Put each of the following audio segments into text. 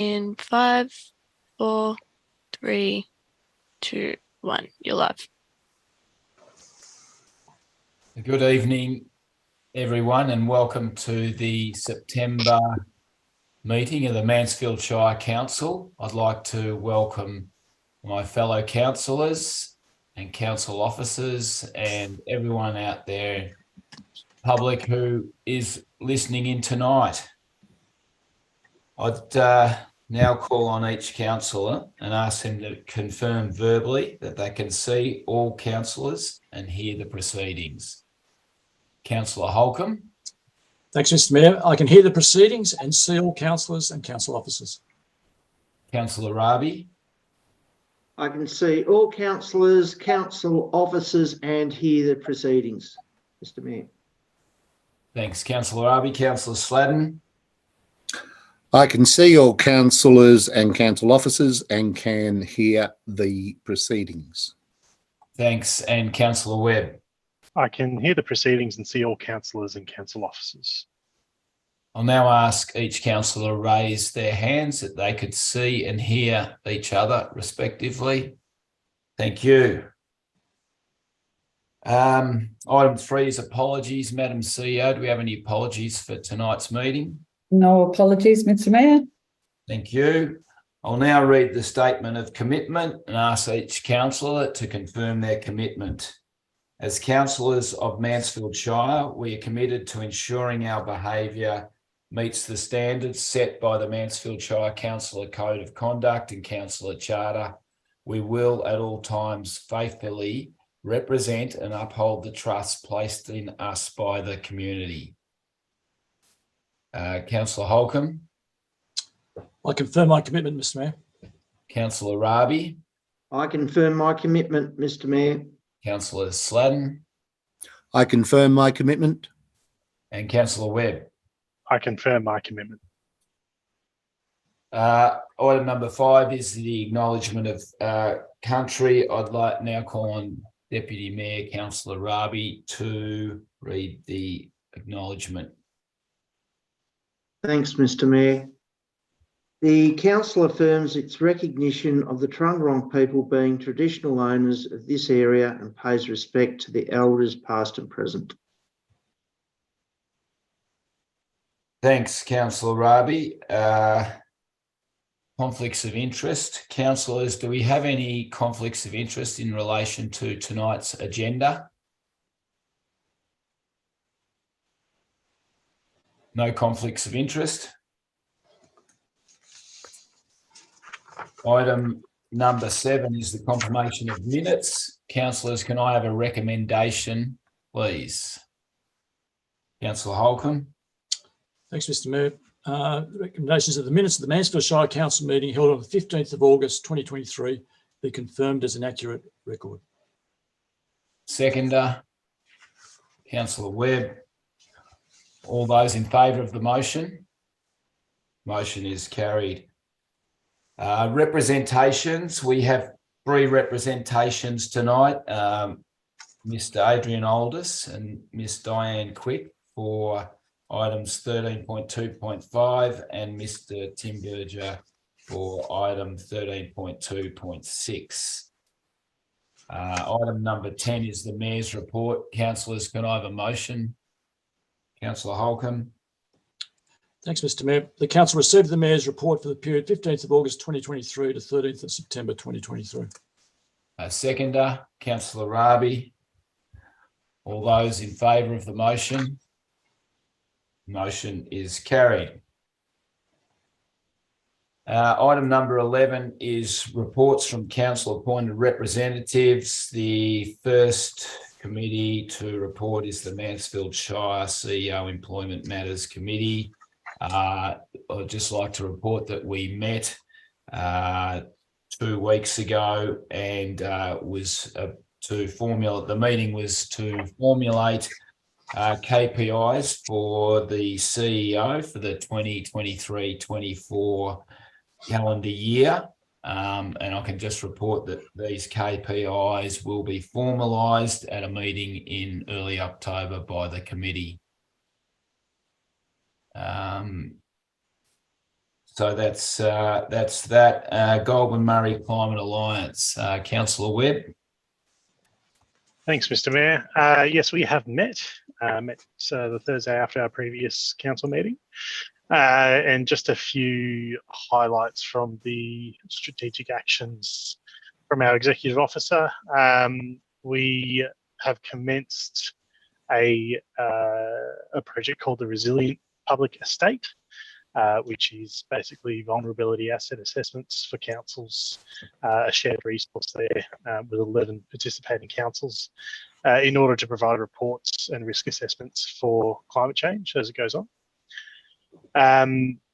In 5, 4, 3, 2, 1. You're live. Good evening, everyone, and welcome to the September meeting of the Mansfield Shire Council. I'd like to welcome my fellow councillors and council officers and everyone out there, public who is listening in tonight. I'd now call on each councillor and ask them to confirm verbally that they can see all councillors and hear the proceedings. Councillor Holcomb. Thanks, Mr. Mayor. I can hear the proceedings and see all councillors and council officers. Councillor Rabi. I can see all councillors, council officers and hear the proceedings, Mr. Mayor. Thanks, Councillor Rabi. Councillor Sladden. I can see all councillors and council officers and can hear the proceedings. Thanks. And Councillor Webb. I can hear the proceedings and see all councillors and council officers. I'll now ask each councillor to raise their hands that they could see and hear each other respectively. Thank you. Item 3 is apologies. Madam CEO, do we have any apologies for tonight's meeting? No apologies, Mr. Mayor. Thank you. I'll now read the statement of commitment and ask each councillor to confirm their commitment. As councillors of Mansfield Shire, we are committed to ensuring our behaviour meets the standards set by the Mansfield Shire Councillor Code of Conduct and Councillor Charter. We will at all times faithfully represent and uphold the trust placed in us by the community. Councillor Holcomb. I confirm my commitment, Mr. Mayor. Councillor Rabi. I confirm my commitment, Mr. Mayor. Councillor Sladden. I confirm my commitment. And Councillor Webb. I confirm my commitment. Item number 5 is the acknowledgement of country. I'd like now call on Deputy Mayor Councillor Rabi to read the acknowledgement. Thanks, Mr. Mayor. The council affirms its recognition of the Trungurong people being traditional owners of this area and pays respect to the elders past and present. Thanks, Councillor Rabi. Conflicts of interest. Councillors, do we have any conflicts of interest in relation to tonight's agenda? No conflicts of interest. Item number 7 is the confirmation of minutes. Councillors, can I have a recommendation, please? Councillor Holcomb. Thanks, Mr. Mayor. Recommendations of the minutes of the Mansfield Shire Council meeting held on the 15th of August 2023 be confirmed as an accurate record. Seconder, Councillor Webb. All those in favour of the motion? Motion is carried. Representations. We have 3 representations tonight. Mr. Adrian Aldis and Miss Diane Quick for items 13.2.5 and Mr. Tim Berger for item 13.2.6. Item number 10 is the Mayor's report. Councillors, can I have a motion? Councillor Holcomb. Thanks, Mr. Mayor. The council received the Mayor's report for the period 15th of August 2023 to 13th of September 2023. Seconder, Councillor Rabi. All those in favour of the motion? Motion is carried. Item number 11 is reports from council appointed representatives. The first committee to report is the Mansfield Shire CEO Employment Matters Committee. I'd just like to report that we met 2 weeks ago and the meeting was to formulate KPIs for the CEO for the 2023-24 calendar year. And I can just report that these KPIs will be formalised at a meeting in early October by the committee. So that's that. Goulburn Murray Climate Alliance, Councillor Webb. Thanks, Mr. Mayor. Yes, we have met the Thursday after our previous council meeting. And just a few highlights from the strategic actions from our executive officer. We have commenced a project called the Resilient Public Estate, which is basically vulnerability asset assessments for councils, a shared resource there with 11 participating councils in order to provide reports and risk assessments for climate change as it goes on.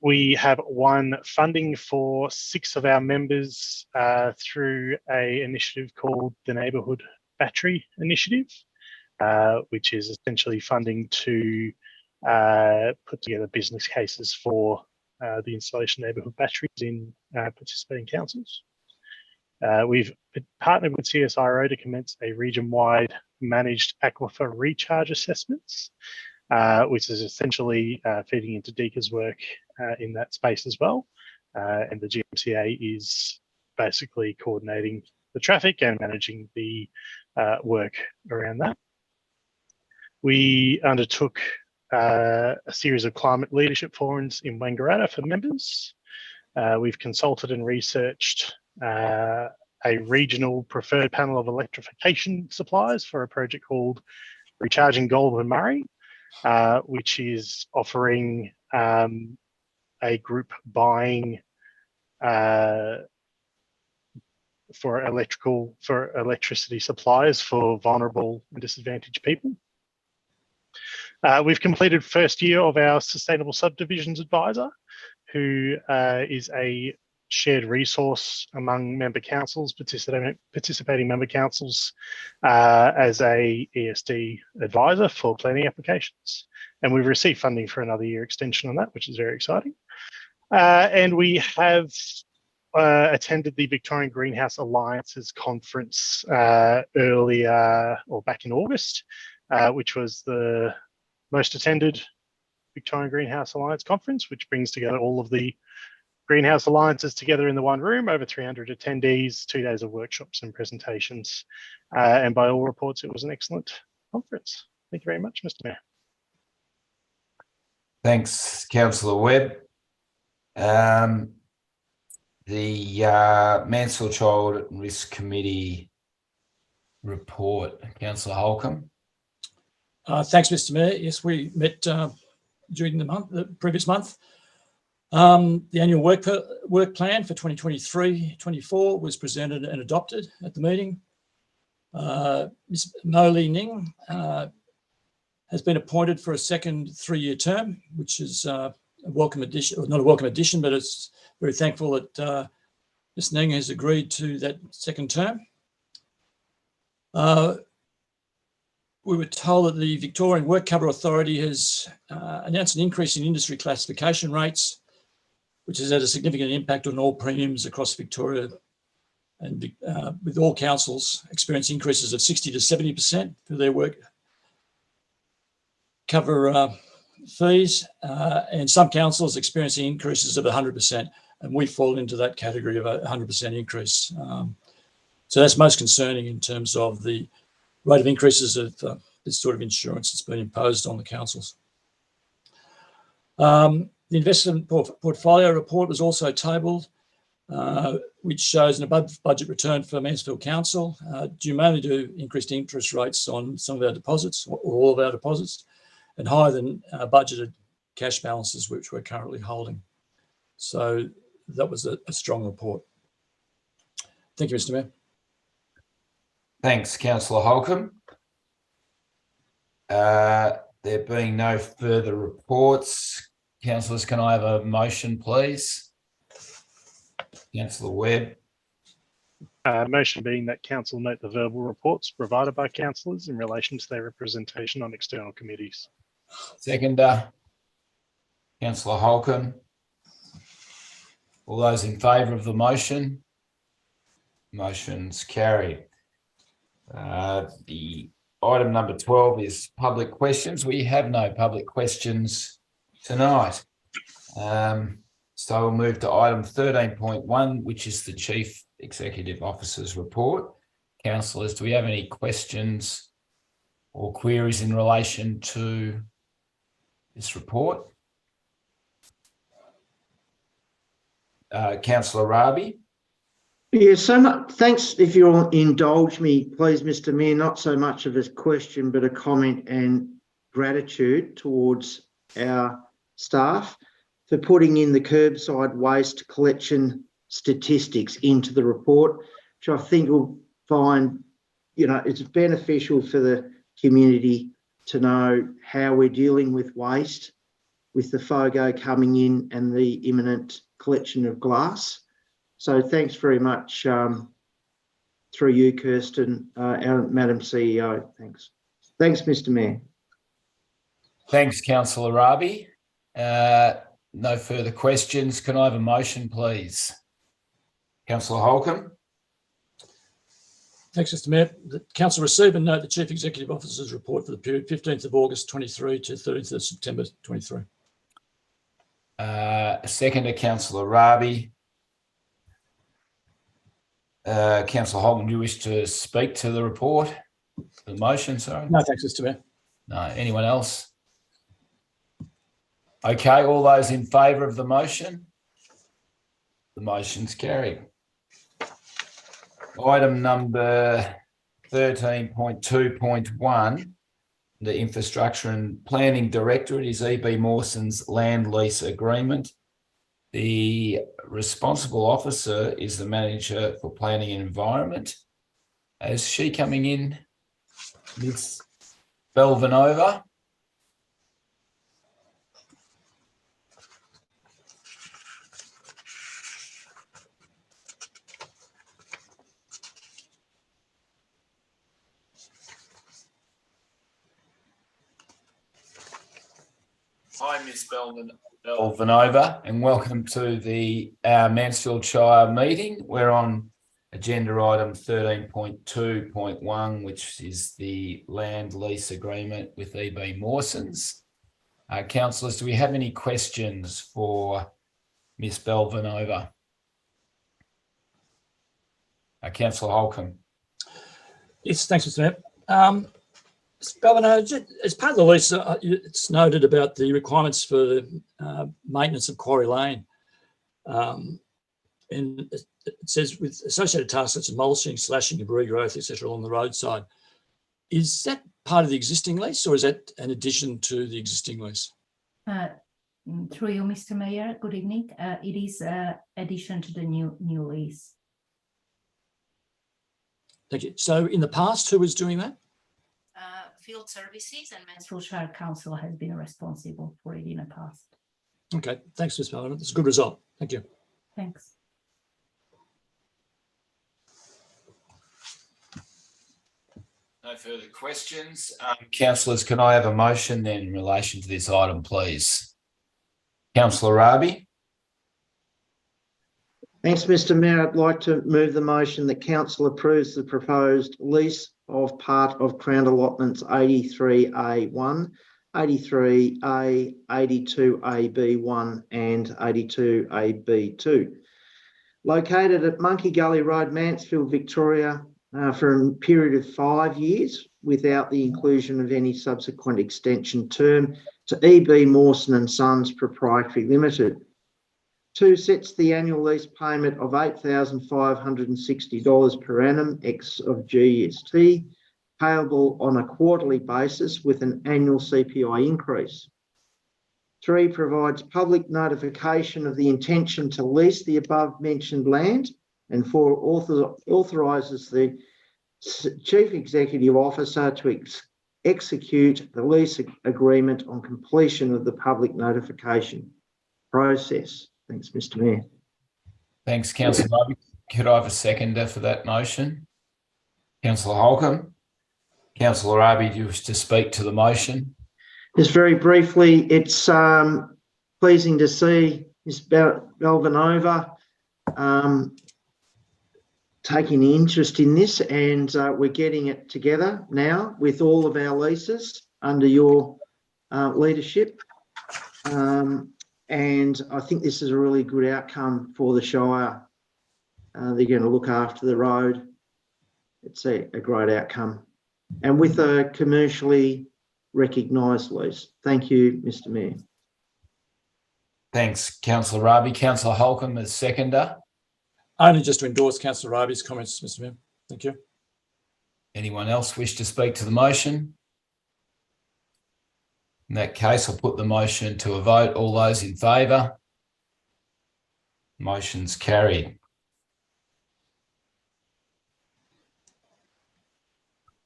We have won funding for 6 of our members through an initiative called the Neighbourhood Battery Initiative, which is essentially funding to put together business cases for the installation of neighbourhood batteries in participating councils. We've partnered with CSIRO to commence a region-wide managed aquifer recharge assessments, which is essentially feeding into DECA's work in that space as well. And the GMCA is basically coordinating the traffic and managing the work around that. We undertook a series of climate leadership forums in Wangaratta for members. We've consulted and researched a regional preferred panel of electrification suppliers for a project called Recharging Goulburn Murray, which is offering a group buying for electricity supplies for vulnerable and disadvantaged people. We've completed first year of our Sustainable Subdivisions Advisor, who is a shared resource among member councils, participating member councils, as a ESD advisor for planning applications. And we've received funding for another year extension on that, which is very exciting. And we have attended the Victorian Greenhouse Alliance's conference earlier, or back in August, which was the most attended Victorian Greenhouse Alliance conference, which brings together all of the Greenhouse Alliances together in the one room, over 300 attendees, 2 days of workshops and presentations. And by all reports, it was an excellent conference. Thank you very much, Mr. Mayor. Thanks, Councillor Webb. The Mansfield Child Risk Committee report, Councillor Holcomb. Thanks, Mr. Mayor. Yes, we met during the previous month. The annual work plan for 2023-24 was presented and adopted at the meeting. Ms. Mo Li Ning has been appointed for a second 3-year term, which is a welcome addition, or not a welcome addition, but it's very thankful that Ms. Ning has agreed to that second term. We were told that the Victorian Work Cover Authority has announced an increase in industry classification rates, which has had a significant impact on all premiums across Victoria, and with all councils experiencing increases of 60 to 70% for their work cover fees, and some councils experiencing increases of 100%, and we fall into that category of a 100% increase. So that's most concerning in terms of the rate of increases of this sort of insurance that's been imposed on the councils. The investment portfolio report was also tabled, which shows an above budget return for Mansfield Council, due mainly to increased interest rates on some of our deposits, or all of our deposits, and higher than budgeted cash balances, which we're currently holding. So that was a strong report. Thank you, Mr. Mayor. Thanks, Councillor Holcomb. There being no further reports, councillors, can I have a motion, please? Councillor Webb. Motion being that council note the verbal reports provided by councillors in relation to their representation on external committees. Seconder, Councillor Holcomb. All those in favour of the motion? Motion's carried. The item number 12 is public questions. We have no public questions tonight. So we'll move to item 13.1, which is the Chief Executive Officer's report. Councillors, do we have any questions or queries in relation to this report? Councillor Rabi? Yeah, so much. Thanks. If you'll indulge me, please, Mr. Mayor, not so much of a question, but a comment and gratitude towards our staff for putting in the curbside waste collection statistics into the report, which I think will find, it's beneficial for the community to know how we're dealing with waste, with the FOGO coming in and the imminent collection of glass. So thanks very much through you, Kirsten, our Madam CEO. Thanks. Thanks, Mr. Mayor. Thanks, Councillor Rabi. No further questions. Can I have a motion, please? Councillor Holcomb. Thanks, Mr. Mayor. The council receive and note the Chief Executive Officer's report for the period 15th of August 23 to 30th of September 23. Seconder, Councillor Rabi. Councillor Holcomb, do you wish to speak to the report? The motion, sorry? No, thanks, Mr. Mayor. No. Anyone else? Okay, all those in favour of the motion? The motion's carried. Item number 13.2.1, the Infrastructure and Planning Directorate is E.B. Mawson's land lease agreement. The responsible officer is the Manager for Planning and Environment. Is she coming in? Ms. Belvanova? Hi, Ms. Belvanova, and welcome to the Mansfield Shire meeting. We're on agenda item 13.2.1, which is the land lease agreement with E.B. Mawson's. Councillors, do we have any questions for Ms. Belvanova? Councillor Holcomb. Yes, thanks, Mr. Mayor. Ms. Belvanova, as part of the lease, it's noted about the requirements for maintenance of Quarry Lane. And it says with associated tasks such as mulching, slashing, debris growth, etc., along the roadside. Is that part of the existing lease, or is that an addition to the existing lease? Through you, Mr. Mayor, good evening. It is addition to the new lease. Thank you. So in the past, who was doing that? Field Services and Mansfield Shire Council has been responsible for it in the past. Okay, thanks, Ms. Belvanova. That's a good result. Thank you. Thanks. No further questions. Councillors, can I have a motion then in relation to this item, please? Councillor Rabi. Thanks, Mr. Mayor. I'd like to move the motion that council approves the proposed lease of part of Crown Allotments 83A1, 83A, 82AB1 and 82AB2. Located at Monkey Gully Road, Mansfield, Victoria, for a period of 5 years without the inclusion of any subsequent extension term to E.B. Mawson and Sons Proprietary Limited. 2, sets the annual lease payment of $8,560 per annum ex of GST, payable on a quarterly basis with an annual CPI increase. 3, provides public notification of the intention to lease the above mentioned land. And 4, authorises the Chief Executive Officer to execute the lease agreement on completion of the public notification process. Thanks, Mr. Mayor. Thanks, Councillor Rabi. Could I have a seconder for that motion? Councillor Holcomb. Councillor Rabi, do you wish to speak to the motion? Just very briefly, it's pleasing to see Ms. Belvanova taking interest in this, and we're getting it together now with all of our leases under your leadership. And I think this is a really good outcome for the Shire. They're going to look after the road. It's a great outcome. And with a commercially recognised lease. Thank you, Mr Mayor. Thanks, Councillor Raby. Councillor Holcomb as seconder. Only just to endorse Councillor Raby's comments, Mr Mayor. Thank you. Anyone else wish to speak to the motion? In that case, I'll put the motion to a vote. All those in favour? Motion's carried.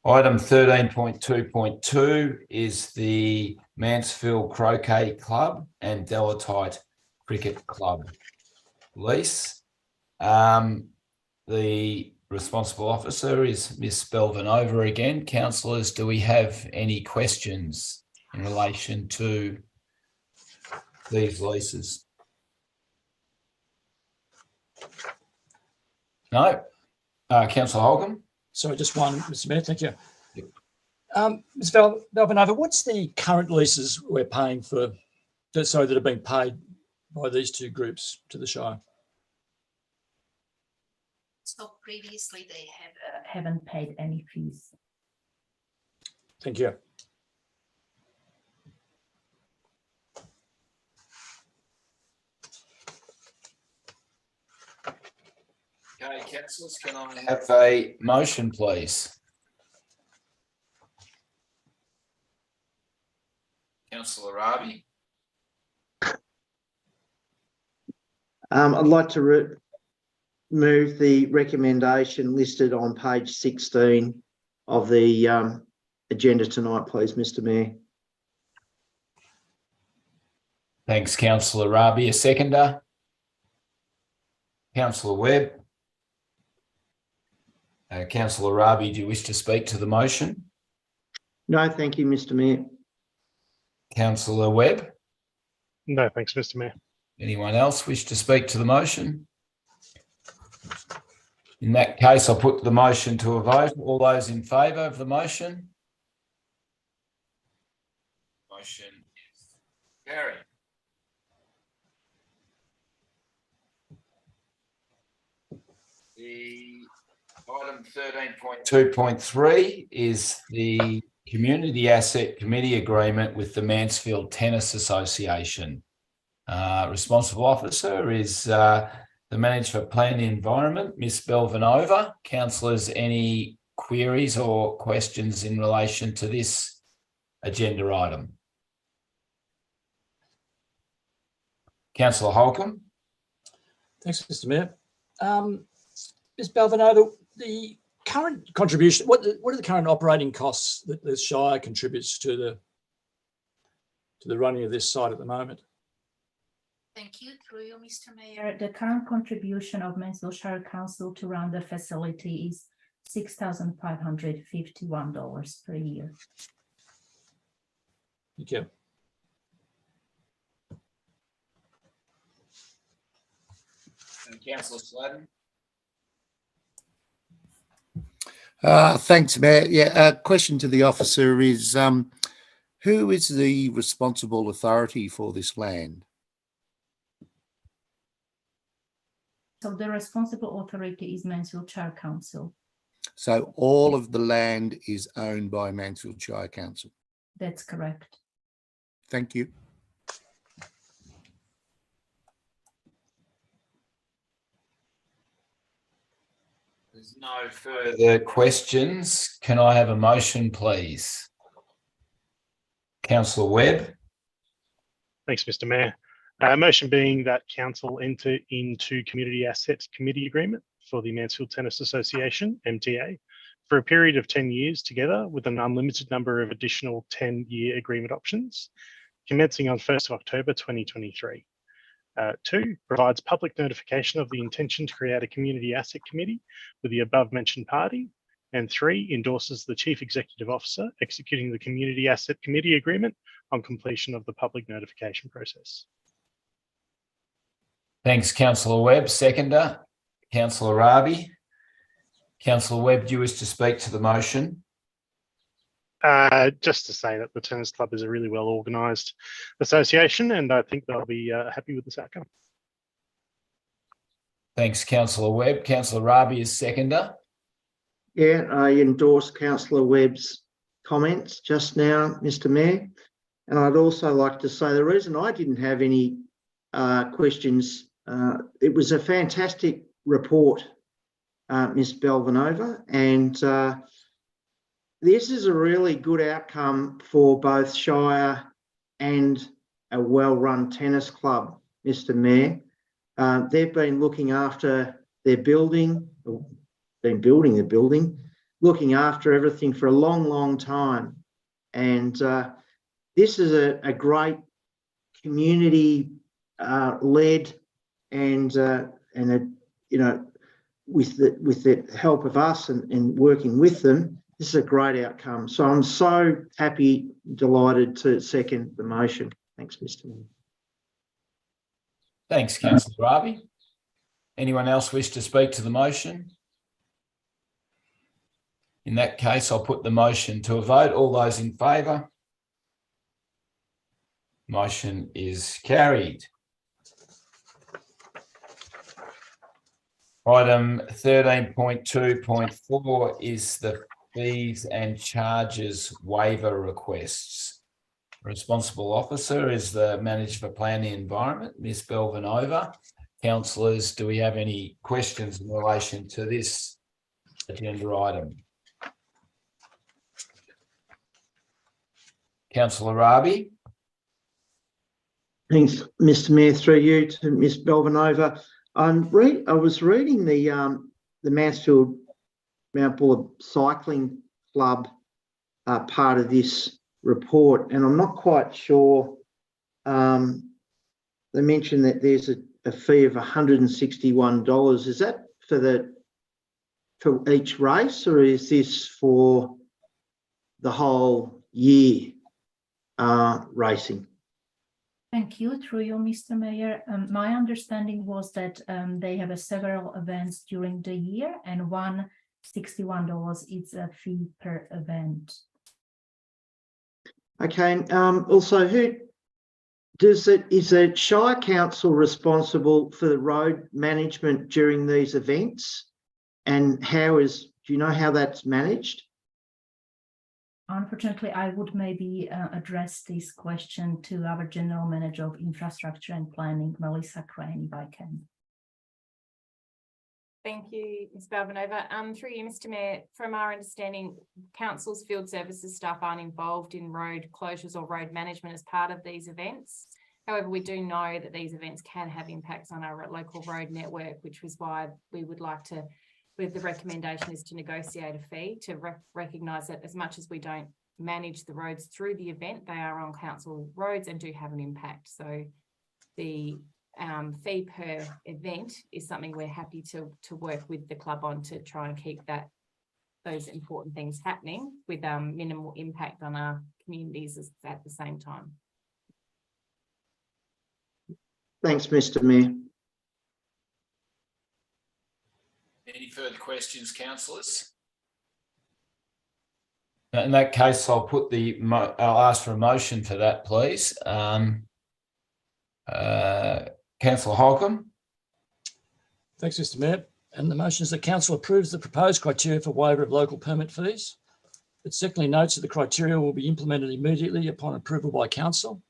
Item 13.2.2 is the Mansfield Croquet Club and Delatite Cricket Club lease. The responsible officer is Ms Belvanova again. Councillors, do we have any questions in relation to these leases? No? Councillor Holcomb? Sorry, just one, Mr Mayor. Thank you. Ms Belvanova, what's the current leases we're paying for, that are being paid by these two groups to the Shire? So previously they haven't paid any fees. Thank you. Okay, councillors, can I have a motion, please? Councillor Raby. I'd like to move the recommendation listed on page 16 of the agenda tonight, please, Mr Mayor. Thanks, Councillor Raby. A seconder? Councillor Webb. Councillor Raby, do you wish to speak to the motion? No, thank you, Mr Mayor. Councillor Webb. No, thanks, Mr Mayor. Anyone else wish to speak to the motion? In that case, I'll put the motion to a vote. All those in favour of the motion? Motion is carried. The item 13.2.3 is the Community Asset Committee Agreement with the Mansfield Tennis Association. Responsible officer is the Manager for Plan the Environment, Ms Belvanova. Councillors, any queries or questions in relation to this agenda item? Councillor Holcomb. Thanks, Mr Mayor. Ms Belvanova, the current contribution, what are the current operating costs that the Shire contributes to the running of this site at the moment? Thank you. Through you, Mr Mayor. The current contribution of Mansfield Shire Council to run the facility is $6,551 per year. Thank you. And Councillor Sladen. Thanks, Mayor. Yeah, question to the officer is, who is the responsible authority for this land? So the responsible authority is Mansfield Shire Council. So all of the land is owned by Mansfield Shire Council. That's correct. Thank you. There's no further questions. Can I have a motion, please? Councillor Webb. Thanks, Mr Mayor. Motion being that council enter into Community Assets Committee Agreement for the Mansfield Tennis Association, MTA, for a period of 10 years together with an unlimited number of additional 10-year agreement options, commencing on 1st of October 2023. 2, provides public notification of the intention to create a Community Asset Committee with the above mentioned party. And 3, endorses the Chief Executive Officer executing the Community Asset Committee Agreement on completion of the public notification process. Thanks, Councillor Webb. Seconder, Councillor Raby. Councillor Webb, do you wish to speak to the motion? Just to say that the Tennis Club is a really well organised association, and I think they'll be happy with this outcome. Thanks, Councillor Webb. Councillor Raby is seconder. Yeah, I endorse Councillor Webb's comments just now, Mr. Mayor. And I'd also like to say the reason I didn't have any questions, it was a fantastic report, Ms. Belvanova, and this is a really good outcome for both Shire and a well-run tennis club, Mr. Mayor. They've been looking after their building, been building the building, looking after everything for a long, long time. And this is a great community led and you know, with the help of us and working with them, this is a great outcome. So I'm so happy, delighted to second the motion. Thanks, Mr. Mayor. Thanks, Councillor Raby. Anyone else wish to speak to the motion? In that case, I'll put the motion to a vote. All those in favour? Motion is carried. Item 13.2.4 is the fees and charges waiver requests. Responsible officer is the Manager for Plan the Environment, Ms. Belvanova. Councillors, do we have any questions in relation to this agenda item? Councillor Raby. Thanks, Mr. Mayor, through you to Ms. Belvanova. I was reading the Mansfield Mount Buller Cycling Club part of this report, and I'm not quite sure. They mentioned that there's a fee of $161. Is that for each race, or is this for the whole year racing? Thank you. Through you, Mr. Mayor. My understanding was that they have several events during the year, and $161 is a fee per event. Okay. Also, is the Shire Council responsible for the road management during these events? And do you know how that's managed? Unfortunately, I would maybe address this question to our General Manager of Infrastructure and Planning, Melissa Crane, if I can. Thank you, Ms. Belvanova. Through you, Mr. Mayor, from our understanding, Council's field services staff aren't involved in road closures or road management as part of these events. However, we do know that these events can have impacts on our local road network, which was why we would like to, with the recommendation is to negotiate a fee to recognise that as much as we don't manage the roads through the event, they are on council roads and do have an impact. So the fee per event is something we're happy to work with the club on to try and keep those important things happening with minimal impact on our communities at the same time. Thanks, Mr. Mayor. Any further questions, councillors? In that case, I'll put I'll ask for a motion for that, please. Councillor Holcomb. Thanks, Mr. Mayor. And the motion is that council approves the proposed criteria for waiver of local permit fees. It secondly notes that the criteria will be implemented immediately upon approval by council.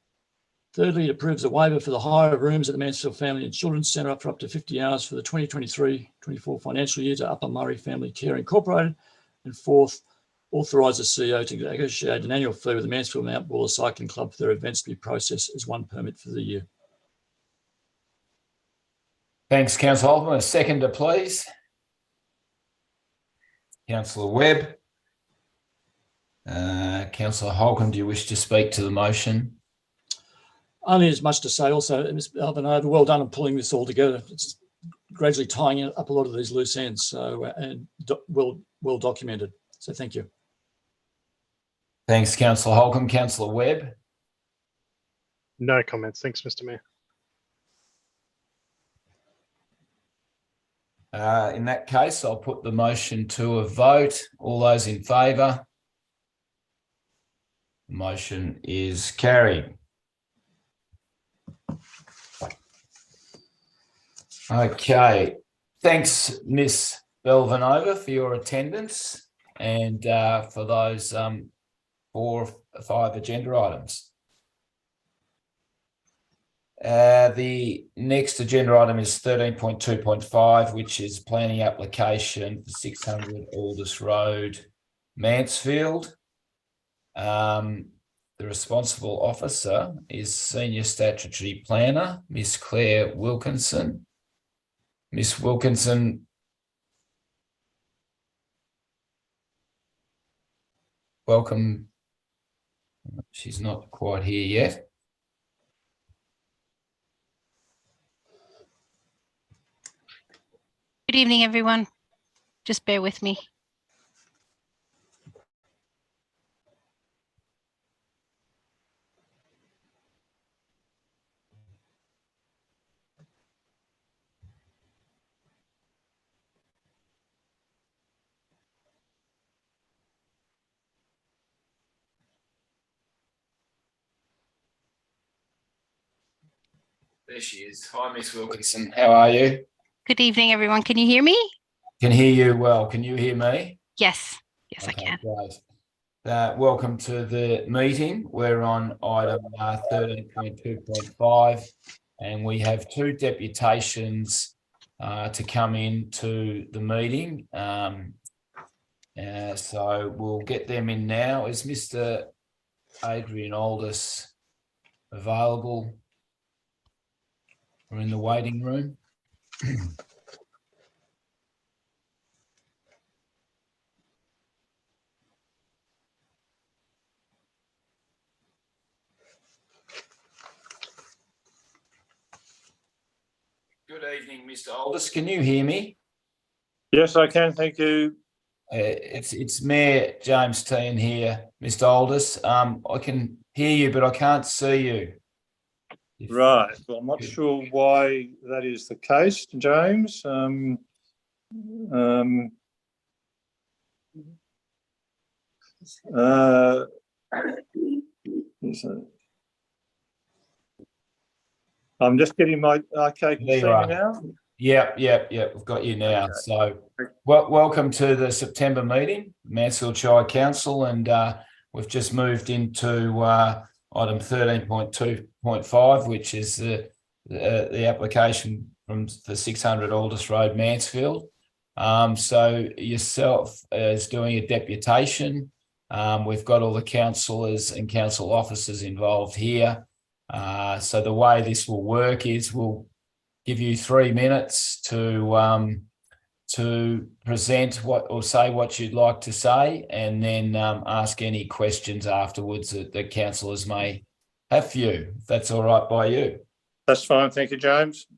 Thirdly, it approves a waiver for the hire of rooms at the Mansfield Family and Children's Centre for up to 50 hours for the 2023-24 financial year to Upper Murray Family Care Incorporated. And fourth, authorise the CEO to negotiate an annual fee with the Mansfield Mount Buller Cycling Club for their events to be processed as one permit for the year. Thanks, Councillor Holcomb. A seconder, please. Councillor Webb. Councillor Holcomb, do you wish to speak to the motion? Only as much to say also, Ms. Belvanova, well done on pulling this all together. It's gradually tying up a lot of these loose ends, so and well documented. So thank you. Thanks, Councillor Holcomb. Councillor Webb. No comments. Thanks, Mr. Mayor. In that case, I'll put the motion to a vote. All those in favour? Motion is carried. Okay, thanks, Miss Belvanova, for your attendance and for those 4 or 5 agenda items. The next agenda item is 13.2.5, which is planning application for 600 Aldous Road, Mansfield. The responsible officer is Senior Statutory Planner, Miss Claire Wilkinson. Miss Wilkinson, welcome. She's not quite here yet. Good evening, everyone. Just bear with me. There she is. Hi, Miss Wilkinson. How are you? Good evening, everyone. Can you hear me? Can hear you well. Can you hear me? Yes. Yes, Okay, I can. great. Welcome to the meeting. We're on item 13.2.5 and we have 2 deputations to come into the meeting. So we'll get them in now. Is Mr. Adrian Aldous available? We're in the waiting room. Good evening, Mr. Aldous. Can you hear me? Yes, I can. Thank you. It's Mayor James Teen here, Mr. Aldous. I can hear you, but I can't see you. Right. Well, I'm not sure why that is the case, James. I'm just getting my okay. Can you see me now? Yep. We've got you now. Okay. So, welcome to the September meeting, Mansfield Shire Council, and we've just moved into item 13.2.5, which is the application from the 600 Aldous Road, Mansfield. So yourself is doing a deputation. We've got all the councillors and council officers involved here. So the way this will work is we'll give you 3 minutes to present what or say what you'd like to say, and then ask any questions afterwards that the councillors may have for you. If that's all right by you. That's fine. Thank you, James.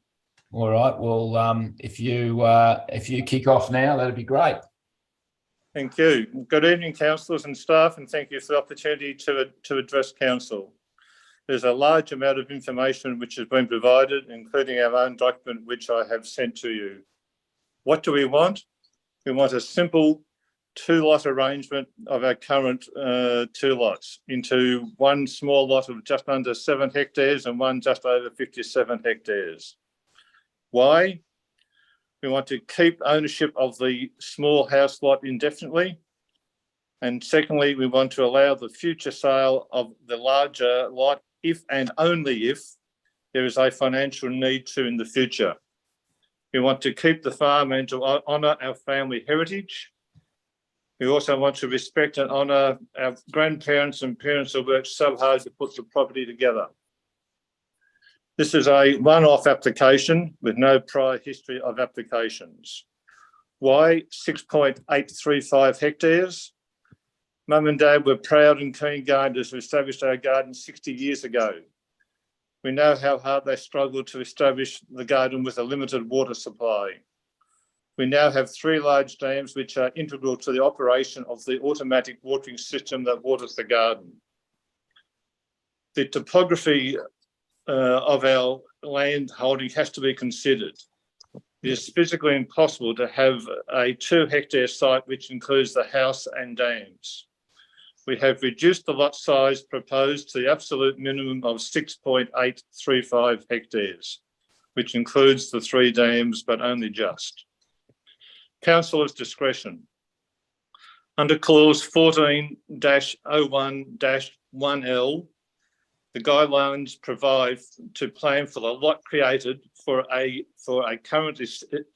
All right. Well, if you kick off now, that'd be great. Thank you. Good evening, councillors and staff, and thank you for the opportunity to address council. There's a large amount of information which has been provided, including our own document, which I have sent to you. What do we want? We want a simple 2-lot arrangement of our current 2 lots into one small lot of just under 7 hectares and one just over 57 hectares. Why? We want to keep ownership of the small house lot indefinitely. And secondly, we want to allow the future sale of the larger lot if and only if there is a financial need to in the future. We want to keep the farm and to honour our family heritage. We also want to respect and honour our grandparents and parents who worked so hard to put the property together. This is a one-off application with no prior history of applications. Why 6.835 hectares? Mum and Dad were proud and keen gardeners who established our garden 60 years ago. We know how hard they struggled to establish the garden with a limited water supply. We now have 3 large dams which are integral to the operation of the automatic watering system that waters the garden. The topography of our land holding has to be considered. It is physically impossible to have a 2-hectare site which includes the house and dams. we have reduced the lot size proposed to the absolute minimum of 6.835 hectares, which includes the 3 dams, but only just. Councillor's discretion. Under clause 14-01-1L, the guidelines provide to plan for the lot created for a current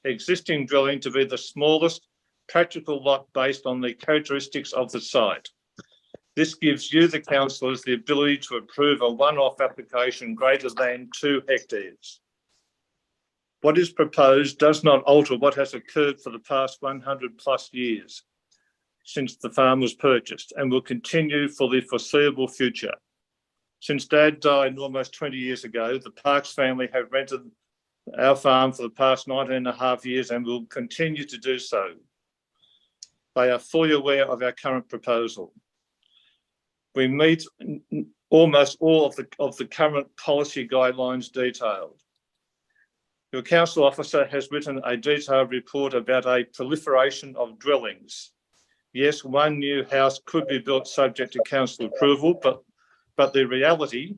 existing dwelling to be the smallest practical lot based on the characteristics of the site. This gives you, the councillors, the ability to approve a one-off application greater than 2 hectares. What is proposed does not alter what has occurred for the past 100 plus years since the farm was purchased and will continue for the foreseeable future. Since Dad died almost 20 years ago, the Parks family have rented our farm for the past 19.5 years and will continue to do so. They are fully aware of our current proposal. We meet almost all of the current policy guidelines detailed. Your council officer has written a detailed report about a proliferation of dwellings. Yes, 1 new house could be built subject to council approval, but the reality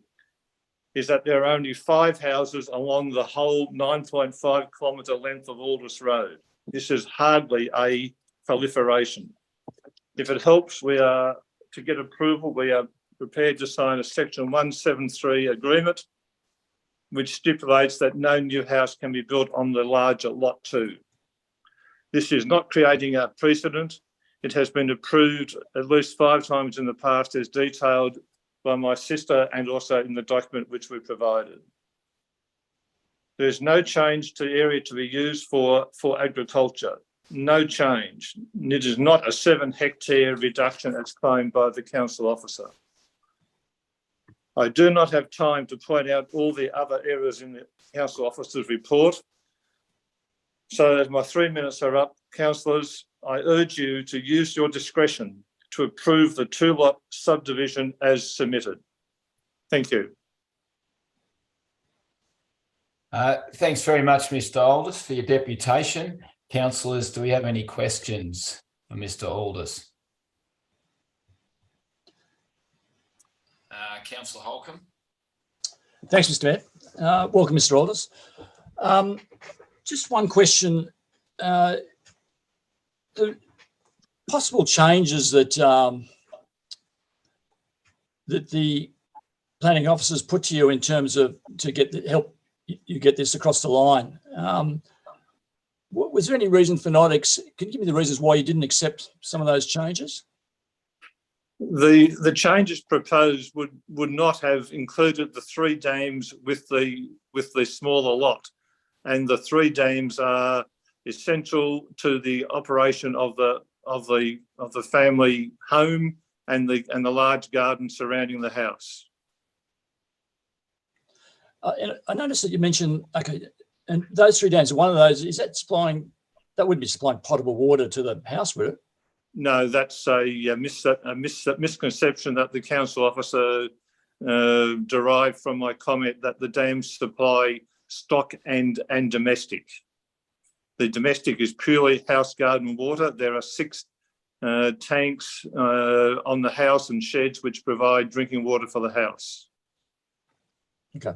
is that there are only 5 houses along the whole 9.5 kilometre length of Aldous Road. This is hardly a proliferation. If it helps, to get approval, we are prepared to sign a section 173 agreement, which stipulates that no new house can be built on the larger lot 2. This is not creating a precedent. It has been approved at least 5 times in the past, as detailed by my sister and also in the document which we provided. There's no change to the area to be used for agriculture. No change. It is not a 7 hectare reduction as claimed by the council officer. I do not have time to point out all the other errors in the council officer's report. So as my 3 minutes are up, councillors, I urge you to use your discretion to approve the 2-lot subdivision as submitted. Thank you. Thanks very much, Mr. Aldous, for your deputation. Councillors, do we have any questions for Mr. Aldous? Councillor Holcomb. Thanks, Mr. Mayor. Welcome, Mr. Aldous. Just one question. The possible changes that that the planning officers put to you in terms of to help you get this across the line. Was there any reason for not? Can you give me the reasons why you didn't accept some of those changes? The changes proposed would not have included the 3 dams with the smaller lot, and the 3 dams are essential to the operation of the family home and the large garden surrounding the house. And I noticed that you mentioned, okay, and those 3 dams, one of those, is that supplying, that would be supplying potable water to the house, would it? No, that's a misconception that the council officer derived from my comment that the dams supply stock and domestic. The domestic is purely house garden water. There are 6 tanks on the house and sheds which provide drinking water for the house. Okay.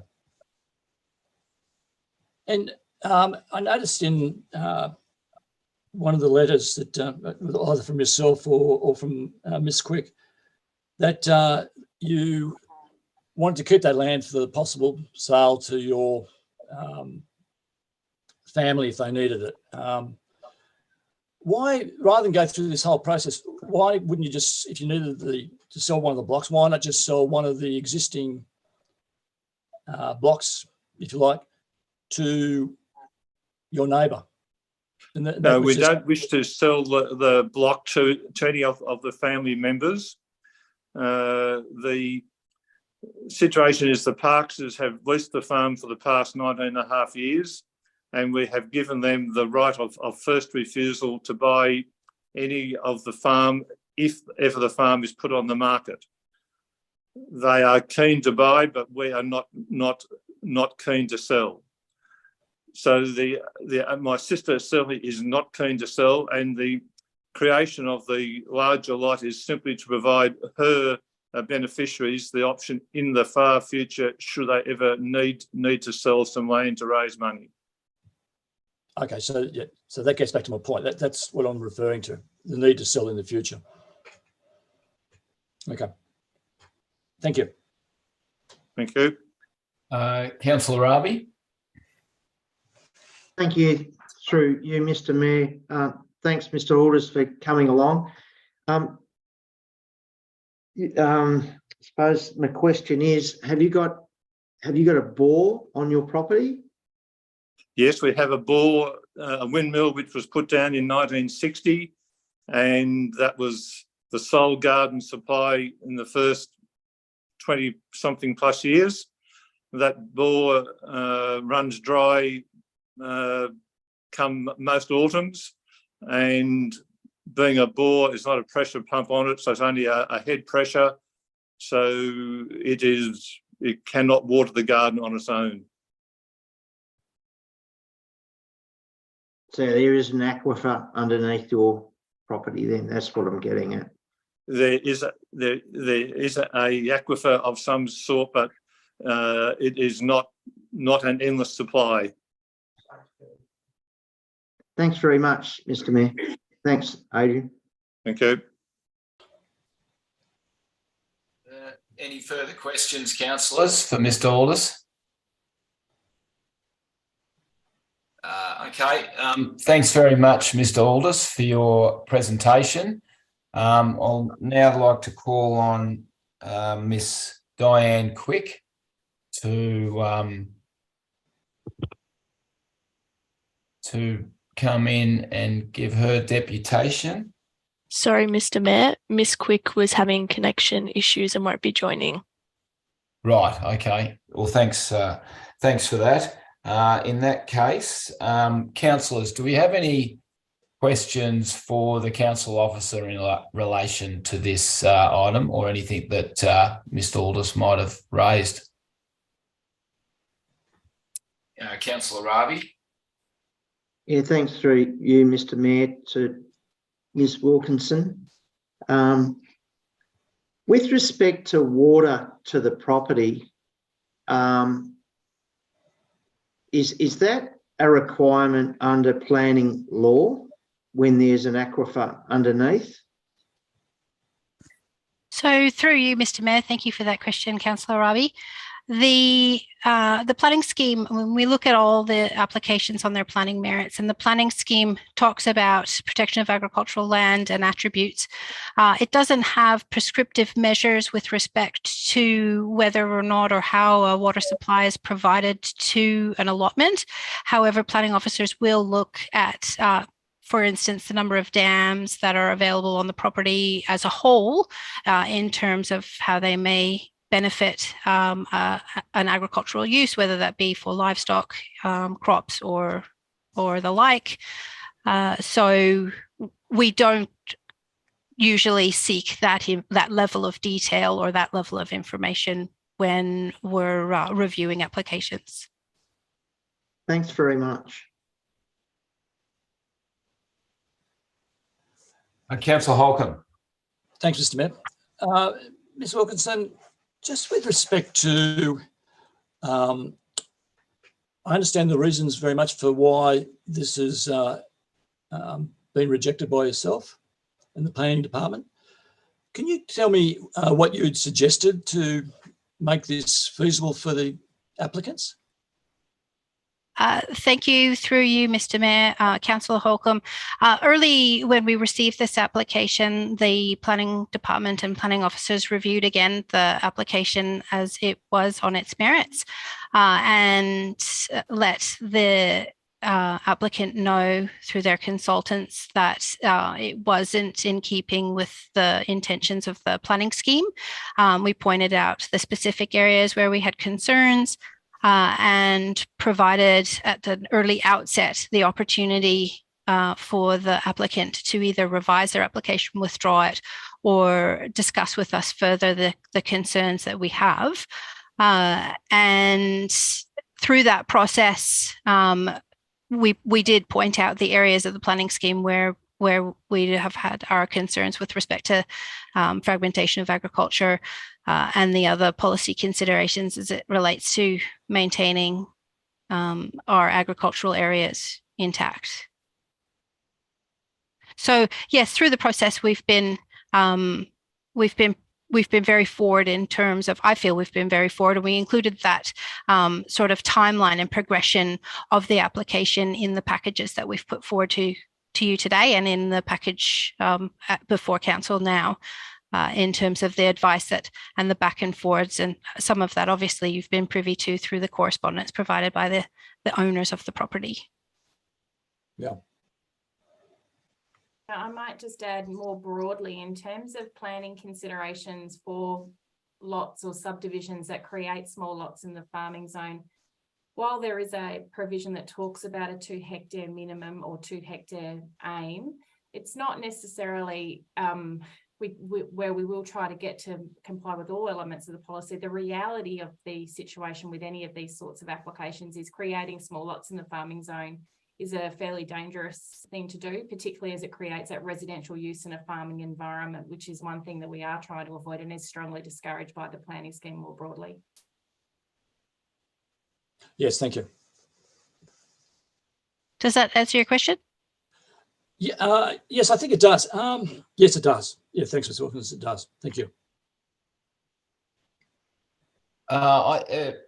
And I noticed in one of the letters that either from yourself or from Ms. Quick, that you wanted to keep that land for the possible sale to your family if they needed it. Why, rather than go through this whole process, why wouldn't you just, if you needed to sell one of the blocks, why not just sell one of the existing blocks, if you like, to your neighbour? No, we don't wish to sell the block to any of the family members. The situation is the Parkses have leased the farm for the past 19.5 years, and we have given them the right of first refusal to buy any of the farm if ever the farm is put on the market. They are keen to buy, but we are not keen to sell. So my sister certainly is not keen to sell, and the creation of the larger lot is simply to provide her beneficiaries the option in the far future, should they ever need to sell some land to raise money. Okay, so yeah, so that gets back to my point. That's what I'm referring to, the need to sell in the future. Okay. Thank you. Thank you. Councillor Raby. Thank you, through you, Mr. Mayor. Thanks, Mr. Alders, for coming along. I suppose my question is: have you got a bore on your property? Yes, we have a bore, a windmill, which was put down in 1960, and that was the sole garden supply in the first 20-something plus years. That bore runs dry come most autumns, and being a bore is not a pressure pump on it, so it's only a head pressure, so it cannot water the garden on its own. So there is an aquifer underneath your property then, that's what I'm getting at. There is a aquifer of some sort, but it is not an endless supply. Thanks very much, Mr. Mayor. Thanks, Adrian. Thank you. Any further questions, councillors, for Mr. Alders? Okay, thanks very much, Mr. Alders, for your presentation. I'll now like to call on Miss Diane Quick to come in and give her deputation. Sorry, Mr. Mayor. Miss Quick was having connection issues and won't be joining. Right. Okay. Well, thanks for that. In that case, councillors, do we have any questions for the council officer in relation to this item, or anything that Mr. Alders might have raised? Councillor Raby. Yeah, thanks through you, Mr. Mayor, to Ms. Wilkinson. With respect to water to the property, is that a requirement under planning law when there's an aquifer underneath? So through you, Mr. Mayor, thank you for that question, Councillor Raby. The planning scheme, when we look at all the applications on their planning merits, and the planning scheme talks about protection of agricultural land and attributes, it doesn't have prescriptive measures with respect to whether or not or how a water supply is provided to an allotment. However, planning officers will look at for instance, the number of dams that are available on the property as a whole in terms of how they may benefit an agricultural use, whether that be for livestock, crops, or the like. So we don't usually seek that level of detail or that level of information when we're reviewing applications. Thanks very much. Councillor Holcomb. Thanks, Mr. Mayor. Ms. Wilkinson, just with respect to, I understand the reasons very much for why this has been rejected by yourself and the planning department. Can you tell me what you'd suggested to make this feasible for the applicants? Thank you, through you, Mr. Mayor, Councillor Holcomb. Early when we received this application, the planning department and planning officers reviewed again the application as it was on its merits and let the applicant know through their consultants that it wasn't in keeping with the intentions of the planning scheme. We pointed out the specific areas where we had concerns, and provided at an early outset the opportunity for the applicant to either revise their application, withdraw it, or discuss with us further the concerns that we have. And through that process, we did point out the areas of the planning scheme where where we have had our concerns with respect to fragmentation of agriculture and the other policy considerations as it relates to maintaining our agricultural areas intact. So yes, through the process we've been very forward in terms of, I feel we've been very forward, and we included that sort of timeline and progression of the application in the packages that we've put forward to you today and in the package before council now, in terms of the advice that and the back and forwards, and some of that obviously you've been privy to through the correspondence provided by the owners of the property. Yeah. I might just add more broadly in terms of planning considerations for lots or subdivisions that create small lots in the farming zone. While there is a provision that talks about a 2 hectare minimum or 2 hectare aim, it's not necessarily where we will try to get to comply with all elements of the policy. The reality of the situation with any of these sorts of applications is creating small lots in the farming zone is a fairly dangerous thing to do, particularly as it creates that residential use in a farming environment, which is one thing that we are trying to avoid and is strongly discouraged by the planning scheme more broadly. Yes, thank you. Does that answer your question? Yeah, yes, I think it does. Yes, it does. Yeah, thanks, Mr. Wilkins. It does. Thank you.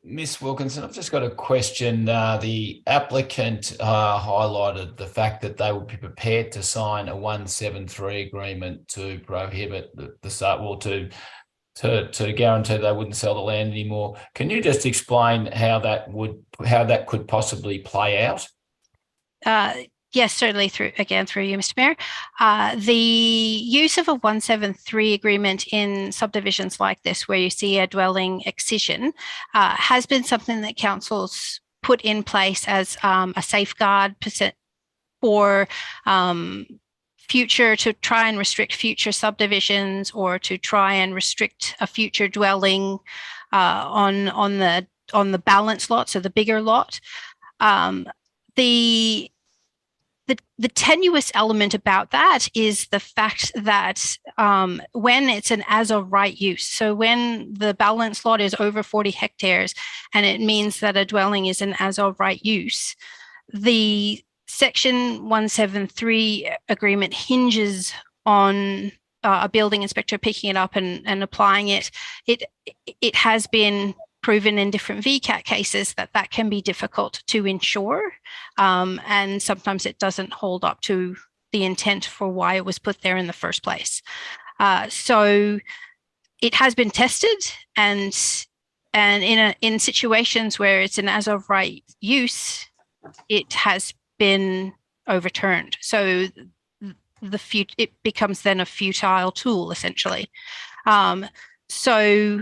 Miss Wilkinson, I've just got a question. The applicant highlighted the fact that they would be prepared to sign a 173 agreement to prohibit the sale, or to guarantee they wouldn't sell the land anymore. Can you just explain how that could possibly play out? Yes, certainly through you, Mr. Mayor. The use of a 173 agreement in subdivisions like this, where you see a dwelling excision, has been something that councils put in place as a safeguard for future, to try and restrict future subdivisions, or to try and restrict a future dwelling on the balance lot, so the bigger lot. The tenuous element about that is the fact that when it's an as of right use, so when the balance lot is over 40 hectares and it means that a dwelling is an as of right use, the Section 173 agreement hinges on a building inspector picking it up and applying it. It has been proven in different VCAT cases that can be difficult to ensure, and sometimes it doesn't hold up to the intent for why it was put there in the first place. So it has been tested, and in situations where it's an as of right use, it has been overturned. So it becomes then a futile tool, essentially. So.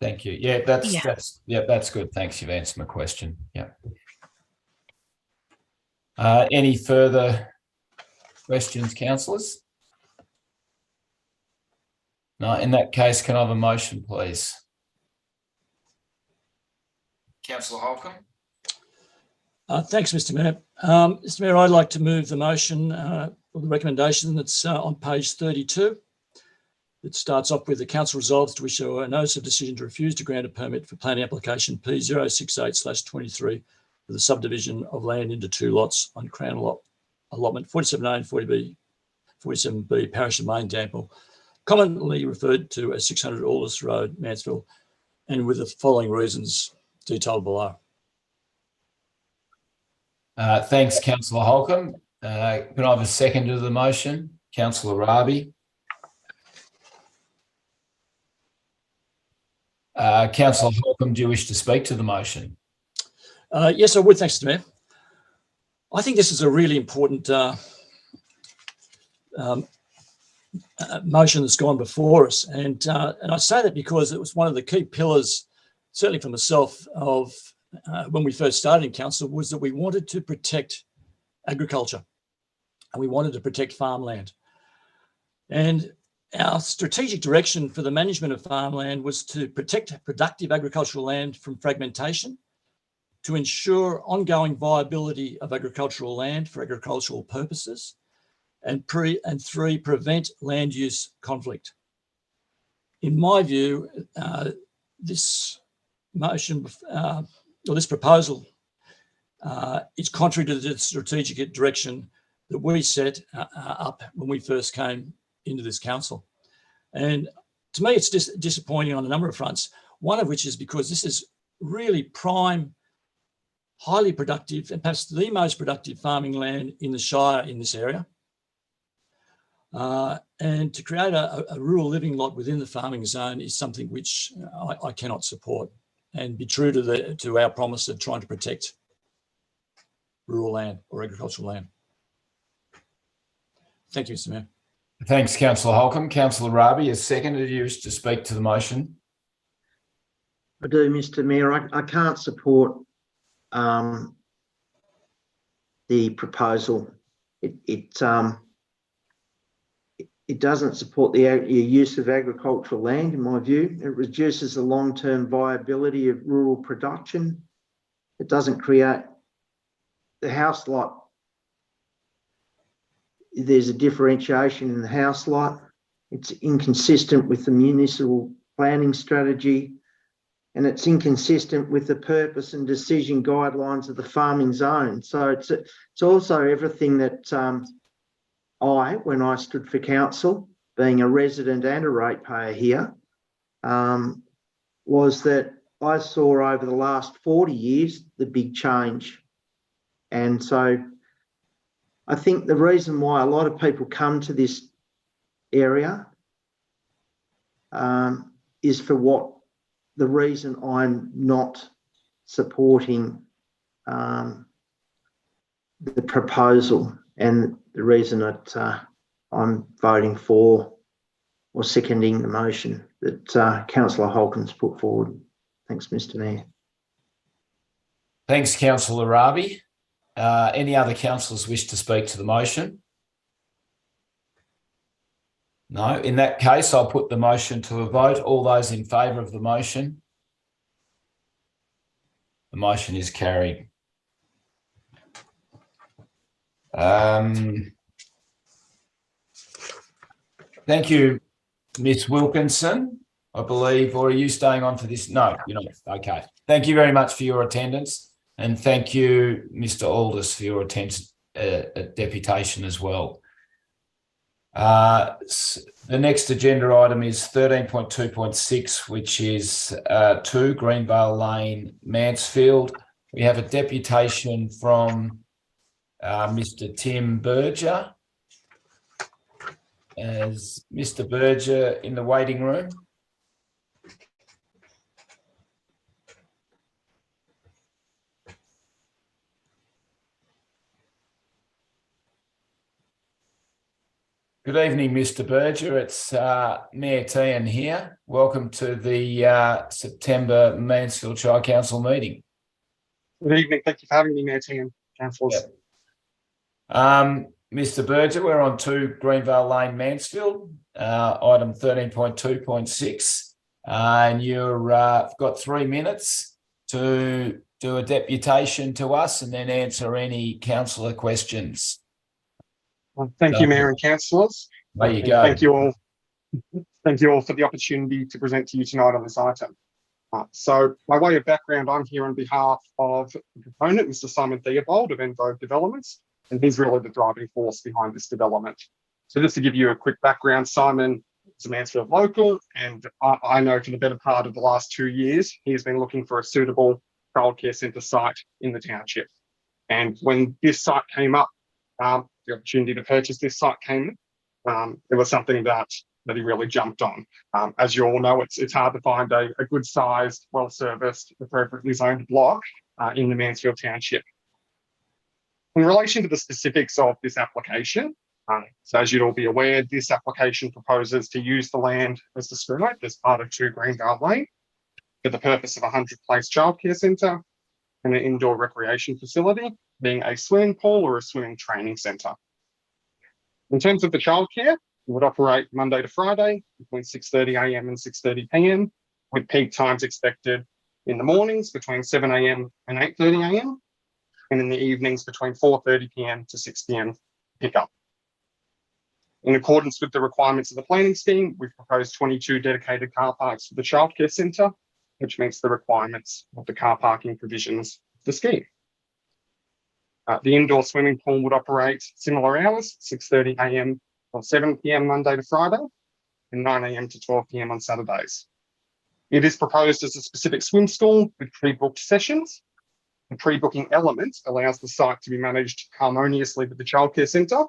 Thank you. Yeah, that's good. Thanks. You've answered my question. Yeah. Any further questions, councillors? No. In that case, can I have a motion, please? Councillor Holcomb. Thanks, Mr. Mayor. Mr. Mayor, I'd like to move the motion or the recommendation that's on page 32. It starts off with the council resolves to issue a notice of decision to refuse to grant a permit for planning application P068/23 for the subdivision of land into 2 lots on Crown Lot allotment 47A and 40B, 47B, Parish of Main Dample, commonly referred to as 600 Aldous Road, Mansfield, and with the following reasons detailed below. Thanks, Councillor Holcomb. Can I have a second to the motion? Councillor Raby. Councillor Holcomb, do you wish to speak to the motion? Yes, I would. Thanks, Mr. Mayor. I think this is a really important motion that's gone before us, and I say that because it was one of the key pillars, certainly for myself, of when we first started in council, was that we wanted to protect agriculture and we wanted to protect farmland. And our strategic direction for the management of farmland was to protect productive agricultural land from fragmentation, to ensure ongoing viability of agricultural land for agricultural purposes, and three, prevent land use conflict. In my view, this motion or this proposal is contrary to the strategic direction that we set up when we first came into this council. And to me, it's disappointing on a number of fronts, one of which is because this is really prime, highly productive, and perhaps the most productive farming land in the Shire in this area. And to create a rural living lot within the farming zone is something which I cannot support, and be true to our promise of trying to protect rural land or agricultural land. Thank you, Mr. Mayor. Thanks, Councillor Holcomb. Councillor Raby is seconded. Do you wish to speak to the motion? I do, Mr. Mayor. I can't support the proposal. It doesn't support the use of agricultural land, in my view. It reduces the long-term viability of rural production. It doesn't create the house lot. There's a differentiation in the house lot. It's inconsistent with the municipal planning strategy, and it's inconsistent with the purpose and decision guidelines of the farming zone. So it's also everything that when I stood for council, being a resident and a ratepayer here, was that I saw over the last 40 years the big change. And so I think the reason why a lot of people come to this area is for what the reason I'm not supporting the proposal, and the reason that I'm voting for or seconding the motion that Councillor Holcomb's put forward. Thanks, Mr. Mayor. Thanks, Councillor Raby. Any other councillors wish to speak to the motion? No. In that case, I'll put the motion to a vote. All those in favour of the motion? The motion is carried. Thank you, Ms. Wilkinson, I believe, or are you staying on for this? No, you're not. Okay. Thank you very much for your attendance, and thank you, Mr. Aldous, for your deputation as well. The next agenda item is 13.2.6, which is 2 Greenvale Lane, Mansfield. We have a deputation from Mr. Tim Berger. Is Mr. Berger in the waiting room? Good evening, Mr. Berger. It's Mayor Tian here. Welcome to the September Mansfield Shire Council meeting. Good evening. Thank you for having me, Mayor Tian, councillors. Mr. Berger, we're on 2 Greenvale Lane, Mansfield, item 13.2.6, and you've got 3 minutes to do a deputation to us and then answer any councillor questions. Well, thank you, Mayor and councillors. There you go. Thank you all. Thank you all for the opportunity to present to you tonight on this item. So, by way of background, I'm here on behalf of the proponent, Mr. Simon Theobald of Envogue Developments, and he's really the driving force behind this development. So just to give you a quick background, Simon is a Mansfield local, and I know for the better part of the last 2 years, he's been looking for a suitable childcare centre site in the township. And when this site came up, the opportunity to purchase this site came up, it was something that he really jumped on. As you all know, it's hard to find a good sized, well-serviced, appropriately zoned block in the Mansfield township. In relation to the specifics of this application, so as you'd all be aware, this application proposes to use the land as described as part of 2 Greenvale Lane for the purpose of a 100-place childcare centre and an indoor recreation facility, being a swimming pool or a swimming training centre. In terms of the childcare, it would operate Monday to Friday between 6:30 a.m. and 6:30 p.m, with peak times expected in the mornings between 7 a.m. and 8:30 a.m, and in the evenings between 4:30 p.m. to 6 p.m. pickup. In accordance with the requirements of the planning scheme, we've proposed 22 dedicated car parks for the childcare centre, which meets the requirements of the car parking provisions of the scheme. The indoor swimming pool would operate similar hours, 6:30 a.m. or 7 p.m. Monday to Friday, and 9 a.m. to 12 p.m. on Saturdays. It is proposed as a specific swim school with pre-booked sessions. The pre-booking element allows the site to be managed harmoniously with the childcare centre.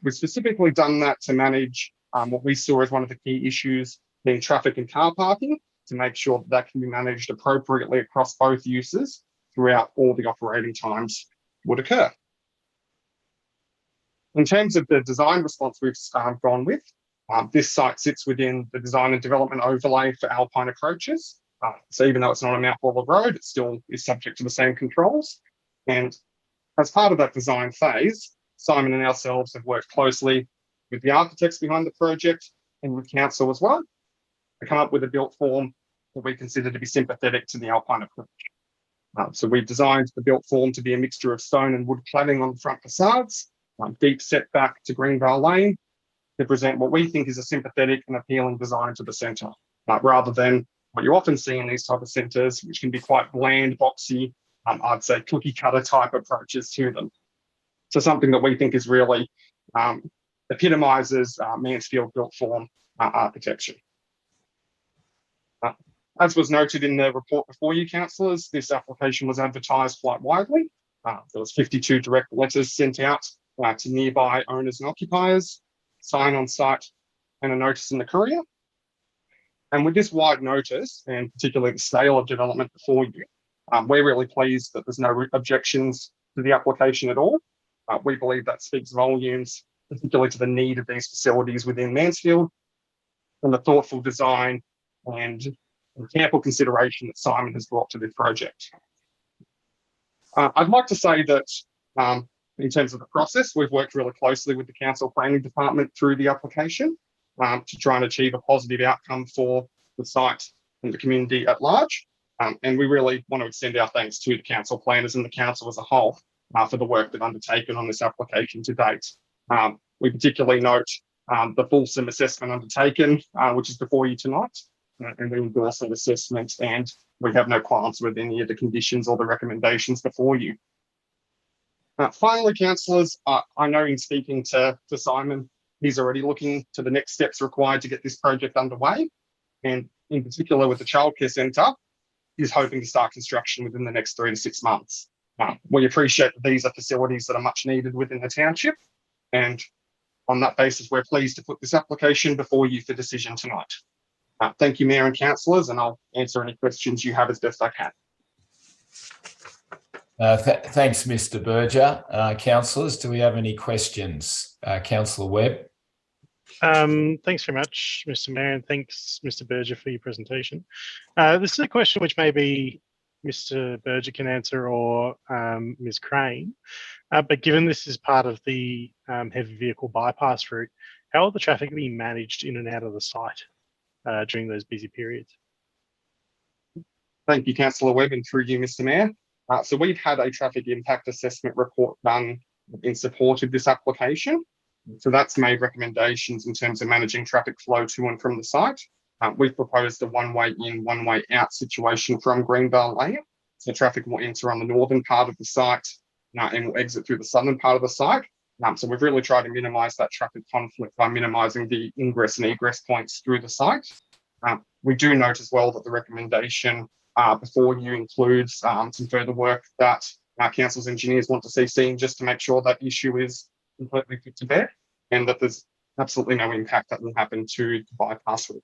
We've specifically done that to manage what we saw as one of the key issues being traffic and car parking, to make sure that, that can be managed appropriately across both uses throughout all the operating times would occur. In terms of the design response we've gone with, this site sits within the design and development overlay for alpine approaches. So even though it's not a Mount Buller road, it still is subject to the same controls. And as part of that design phase, Simon and ourselves have worked closely with the architects behind the project and with council as well to come up with a built form that we consider to be sympathetic to the alpine approach. So we've designed the built form to be a mixture of stone and wood cladding on the front facades, deep setback to Greenvale Lane, to present what we think is a sympathetic and appealing design to the centre, rather than what you often see in these type of centres, which can be quite bland, boxy, I'd say cookie cutter type approaches to them. So something that we think is really epitomises Mansfield built form architecture. As was noted in the report before you, councillors, this application was advertised quite widely. There was 52 direct letters sent out to nearby owners and occupiers, sign on site, and a notice in the courier. And with this wide notice, and particularly the scale of development before you, we're really pleased that there's no objections to the application at all. We believe that speaks volumes, particularly to the need of these facilities within Mansfield, and the thoughtful design and careful consideration that Simon has brought to this project. I'd like to say that in terms of the process, we've worked really closely with the council planning department through the application to try and achieve a positive outcome for the site and the community at large. And we really want to extend our thanks to the council planners and the council as a whole for the work they've undertaken on this application to date. We particularly note the fulsome assessment undertaken, which is before you tonight, and we endorse that assessment, and we have no qualms with any of the conditions or the recommendations before you. Finally, councillors, I know in speaking to Simon, he's already looking to the next steps required to get this project underway, and in particular with the childcare centre, he's hoping to start construction within the next 3 to 6 months. We appreciate that these are facilities that are much needed within the township, and on that basis, we're pleased to put this application before you for decision tonight. Thank you, Mayor and councillors, and I'll answer any questions you have as best I can. Thanks, Mr. Berger. Councillors, do we have any questions? Councillor Webb. Thanks very much, Mr. Mayor, and thanks, Mr. Berger, for your presentation. This is a question which maybe Mr. Berger can answer, or Ms. Crane. But given this is part of the heavy vehicle bypass route, how will the traffic be managed in and out of the site during those busy periods? Thank you, Councillor Webb, and through you, Mr. Mayor. So we've had a traffic impact assessment report done in support of this application. So that's made recommendations in terms of managing traffic flow to and from the site. We've proposed a one-way in, one-way out situation from Greenvale Lane. So traffic will enter on the northern part of the site and will exit through the southern part of the site. So we've really tried to minimise that traffic conflict by minimising the ingress and egress points through the site. We do note as well that the recommendation before you includes some further work that our council's engineers want to see seen, just to make sure that issue is completely put to bed and that there's absolutely no impact that will happen to the bypass route.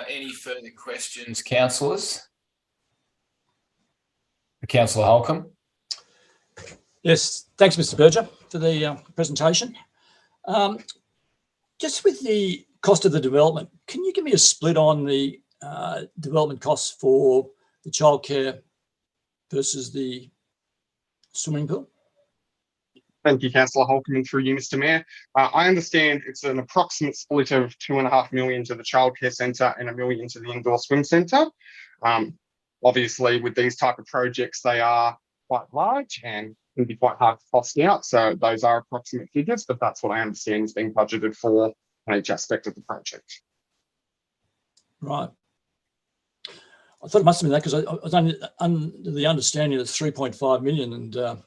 Any further questions, councillors? Councillor Holcomb. Yes, thanks, Mr. Berger, for the presentation. Just with the cost of the development, can you give me a split on the development costs for the childcare versus the swimming pool? Thank you, Councillor Holcomb, and through you, Mr. Mayor. I understand it's an approximate split of $2.5 million to the childcare centre and $1 million to the indoor swim centre. Obviously, with these type of projects, they are quite large and can be quite hard to cost out. So those are approximate figures, but that's what I understand is being budgeted for on each aspect of the project. Right. I thought it must have been that because I was under the understanding it's 3.5 million, and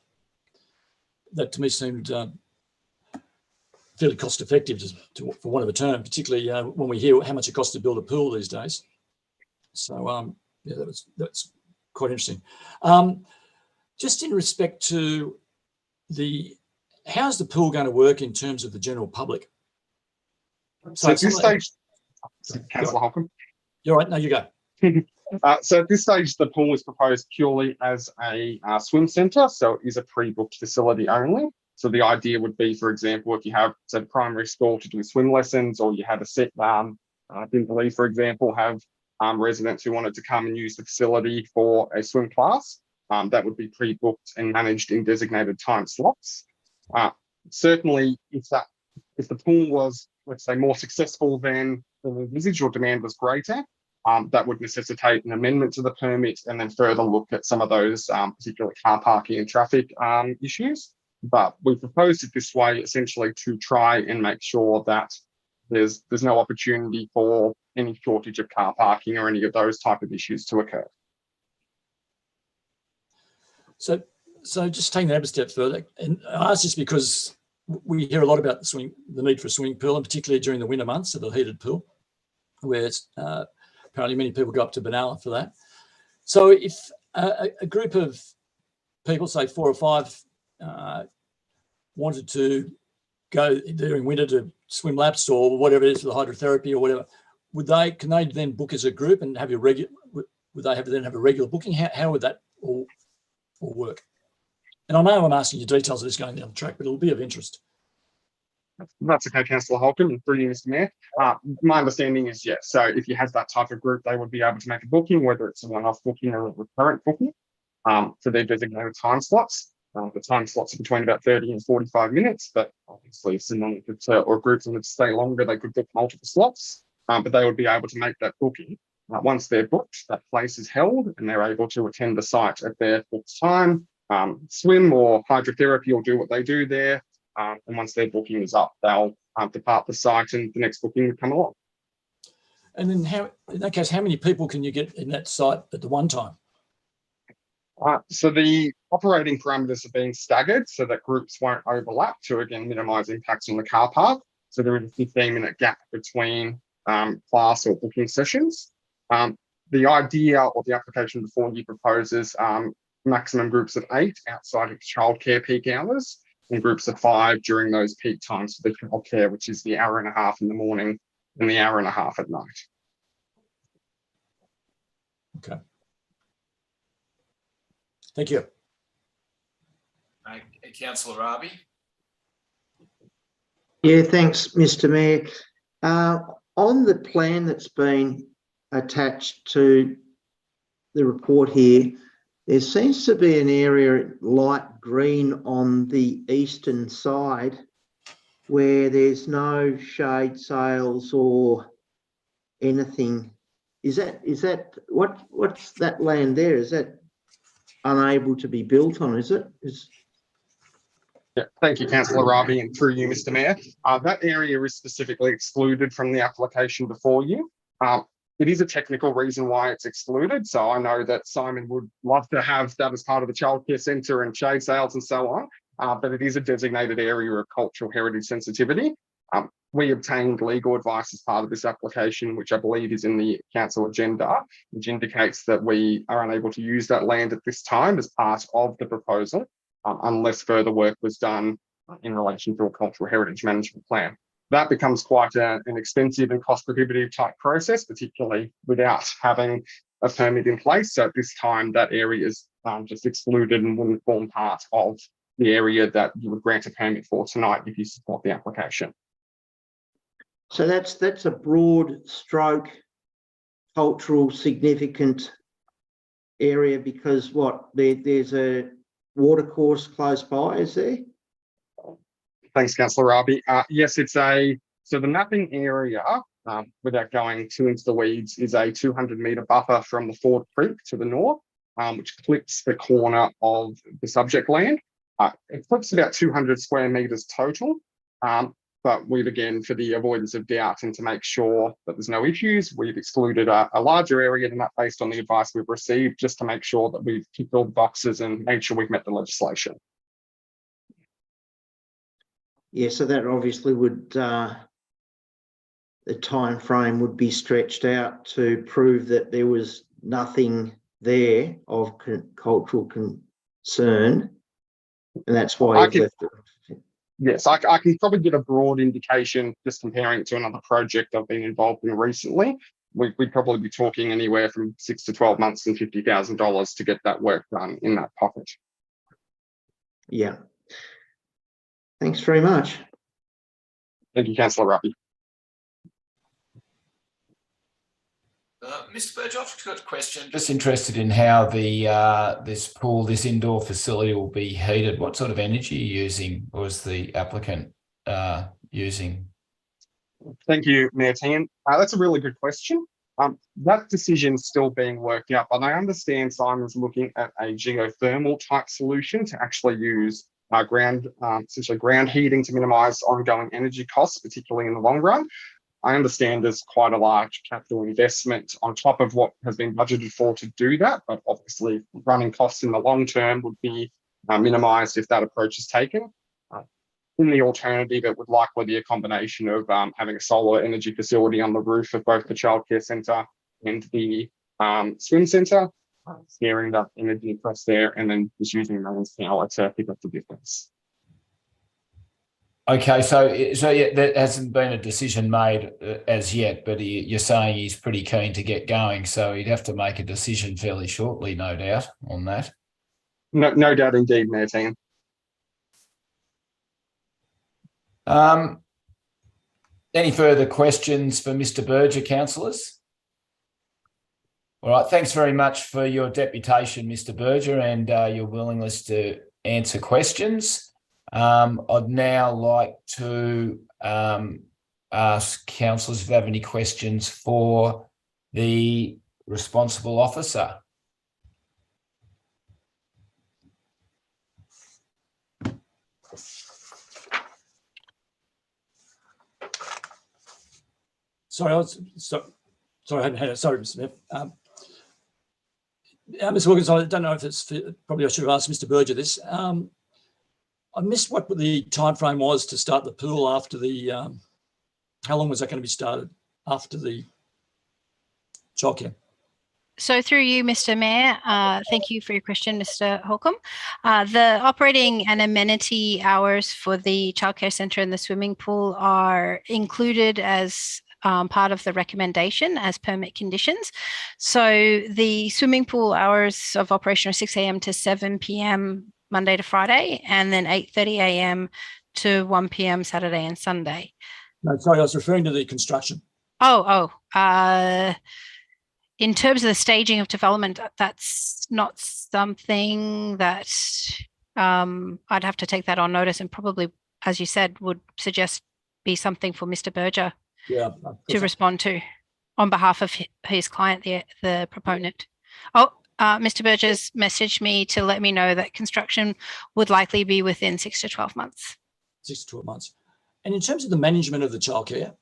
that to me seemed fairly cost effective, for want of a term, particularly when we hear how much it costs to build a pool these days. So yeah, that's quite interesting. Just in respect to how's the pool going to work in terms of the general public? So at this stage, Councillor Holcomb. You're right. No, you go. So at this stage, the pool is proposed purely as a swim centre, so it is a pre-booked facility only. So the idea would be, for example, if you have a primary school to do swim lessons, or you had a set, Dimbley, for example, have residents who wanted to come and use the facility for a swim class, that would be pre-booked and managed in designated time slots. Certainly, if the pool was, let's say, more successful than envisaged, or demand was greater, that would necessitate an amendment to the permit and then further look at some of those particular car parking and traffic issues. But we proposed it this way essentially to try and make sure that there's no opportunity for any shortage of car parking or any of those type of issues to occur. So just taking that a step further, and I ask this because we hear a lot about the need for a swimming pool, and particularly during the winter months of a heated pool, where it's, apparently many people go up to Benalla for that. So if a group of people, say 4 or 5, wanted to go during winter to swim laps or whatever it is for the hydrotherapy or whatever, can they then book as a group and have a regular? Would they then have a regular booking? How would that all work? And I know I'm asking you details of this going down the track, but it'll be of interest. That's okay, Councillor Holcomb, and through you, Mr. Mayor. My understanding is yes. So if you have that type of group, they would be able to make a booking, whether it's a one-off booking or a recurrent booking, for their designated time slots. The time slots are between about 30 and 45 minutes, but obviously if someone or groups wanted to stay longer, they could book multiple slots, but they would be able to make that booking. Once they're booked, that place is held and they're able to attend the site at their booked time, swim or hydrotherapy or do what they do there. And once their booking is up, they'll depart the site and the next booking would come along. And then in that case, how many people can you get in that site at the one time? So the operating parameters are being staggered so that groups won't overlap to, again, minimise impacts on the car park. So there is a 15-minute gap between class or booking sessions. The idea or the application before you proposes maximum groups of 8 outside of childcare peak hours and groups of 5 during those peak times for the childcare, which is the hour and a half in the morning and the hour and a half at night. Okay. Thank you. Councillor Rabi. Yeah, thanks, Mr. Mayor. On the plan that's been attached to the report here, there seems to be an area light green on the eastern side where there's no shade sails or anything. Is that what's that land there? Is that unable to be built on, is it? Yeah, thank you, Councillor Rabi, and through you, Mr. Mayor. That area is specifically excluded from the application before you. It is a technical reason why it's excluded. So I know that Simon would love to have that as part of the childcare centre and shade sails and so on, but it is a designated area of cultural heritage sensitivity. We obtained legal advice as part of this application, which I believe is in the council agenda, which indicates that we are unable to use that land at this time as part of the proposal, unless further work was done in relation to a cultural heritage management plan. That becomes quite an expensive and cost prohibitive type process, particularly without having a permit in place. So at this time, that area is just excluded and wouldn't form part of the area that you would grant a permit for tonight if you support the application. So that's a broad stroke cultural significant area because what, there's a water course close by, is there? Thanks, Councillor Rabi. Yes, so the mapping area, without going too into the weeds, is a 200-metre buffer from the Ford Creek to the north, which clips the corner of the subject land. It clips about 200 square metres total, but we've, again, for the avoidance of doubt and to make sure that there's no issues, we've excluded a larger area than that based on the advice we've received, just to make sure that we've ticked all the boxes and made sure we've met the legislation. Yeah, so that obviously would, the time frame would be stretched out to prove that there was nothing there of cultural concern, and that's why you've left it. Yes, I can probably get a broad indication just comparing it to another project I've been involved in recently. We'd probably be talking anywhere from 6 to 12 months and $50,000 to get that work done in that pocket. Yeah. Thanks very much. Thank you, Councillor Rabi. Mr. Burge, I've got a question. Just interested in how the this indoor facility will be heated. What sort of energy are you using, or is the applicant using? Thank you, Mayor Tan. That's a really good question. That decision's still being worked out, but I understand Simon's looking at a geothermal type solution to actually use essentially ground heating to minimise ongoing energy costs, particularly in the long run. I understand there's quite a large capital investment on top of what has been budgeted for to do that, but obviously running costs in the long term would be minimised if that approach is taken. In the alternative, it would likely be a combination of having a solar energy facility on the roof of both the childcare centre and the swim centre, steering that energy across there, and then just using mains power to pick up the difference. Okay, so yeah, there hasn't been a decision made as yet, but you're saying he's pretty keen to get going, so he'd have to make a decision fairly shortly, no doubt, on that. No doubt indeed, Mayor Tan. Any further questions for Mr. Berger, councillors? All right, thanks very much for your deputation, Mr. Berger, and your willingness to answer questions. I'd now like to ask councillors if they have any questions for the responsible officer. Sorry, I hadn't had it. Sorry, Mr. Smith. Mr. Wilkins, I don't know if it's probably I should have asked Mr. Berger this. I missed what the time frame was to start the pool after the. How long was that going to be started after the childcare? So through you, Mr. Mayor, thank you for your question, Mr. Holcomb. The operating and amenity hours for the childcare centre and the swimming pool are included as part of the recommendation as permit conditions. So the swimming pool hours of operation are 6 a.m. to 7 p.m. Monday to Friday, and then 8:30 a.m. to 1 p.m. Saturday and Sunday. No, sorry, I was referring to the construction. In terms of the staging of development, that's not something that I'd have to take that on notice, and probably, as you said, would suggest be something for Mr. Berger to respond to on behalf of his client, the proponent. Mr. Berger's messaged me to let me know that construction would likely be within 6 to 12 months. 6 to 12 months. And in terms of the management of the childcare,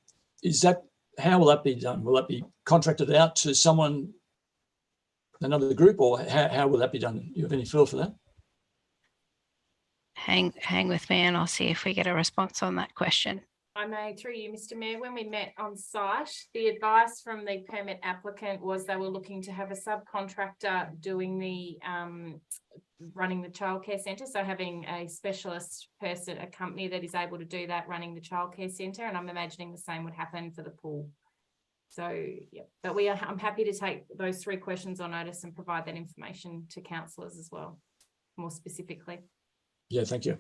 how will that be done? Will that be contracted out to someone, another group, or how will that be done? Do you have any feel for that? Hang with me and I'll see if we get a response on that question. I may, through you, Mr. Mayor, when we met on site, the advice from the permit applicant was they were looking to have a subcontractor doing the running the childcare centre, so having a specialist person, a company that is able to do that, running the childcare centre, and I'm imagining the same would happen for the pool. So yeah, but I'm happy to take those 3 questions on notice and provide that information to councillors as well, more specifically. Yeah, thank you.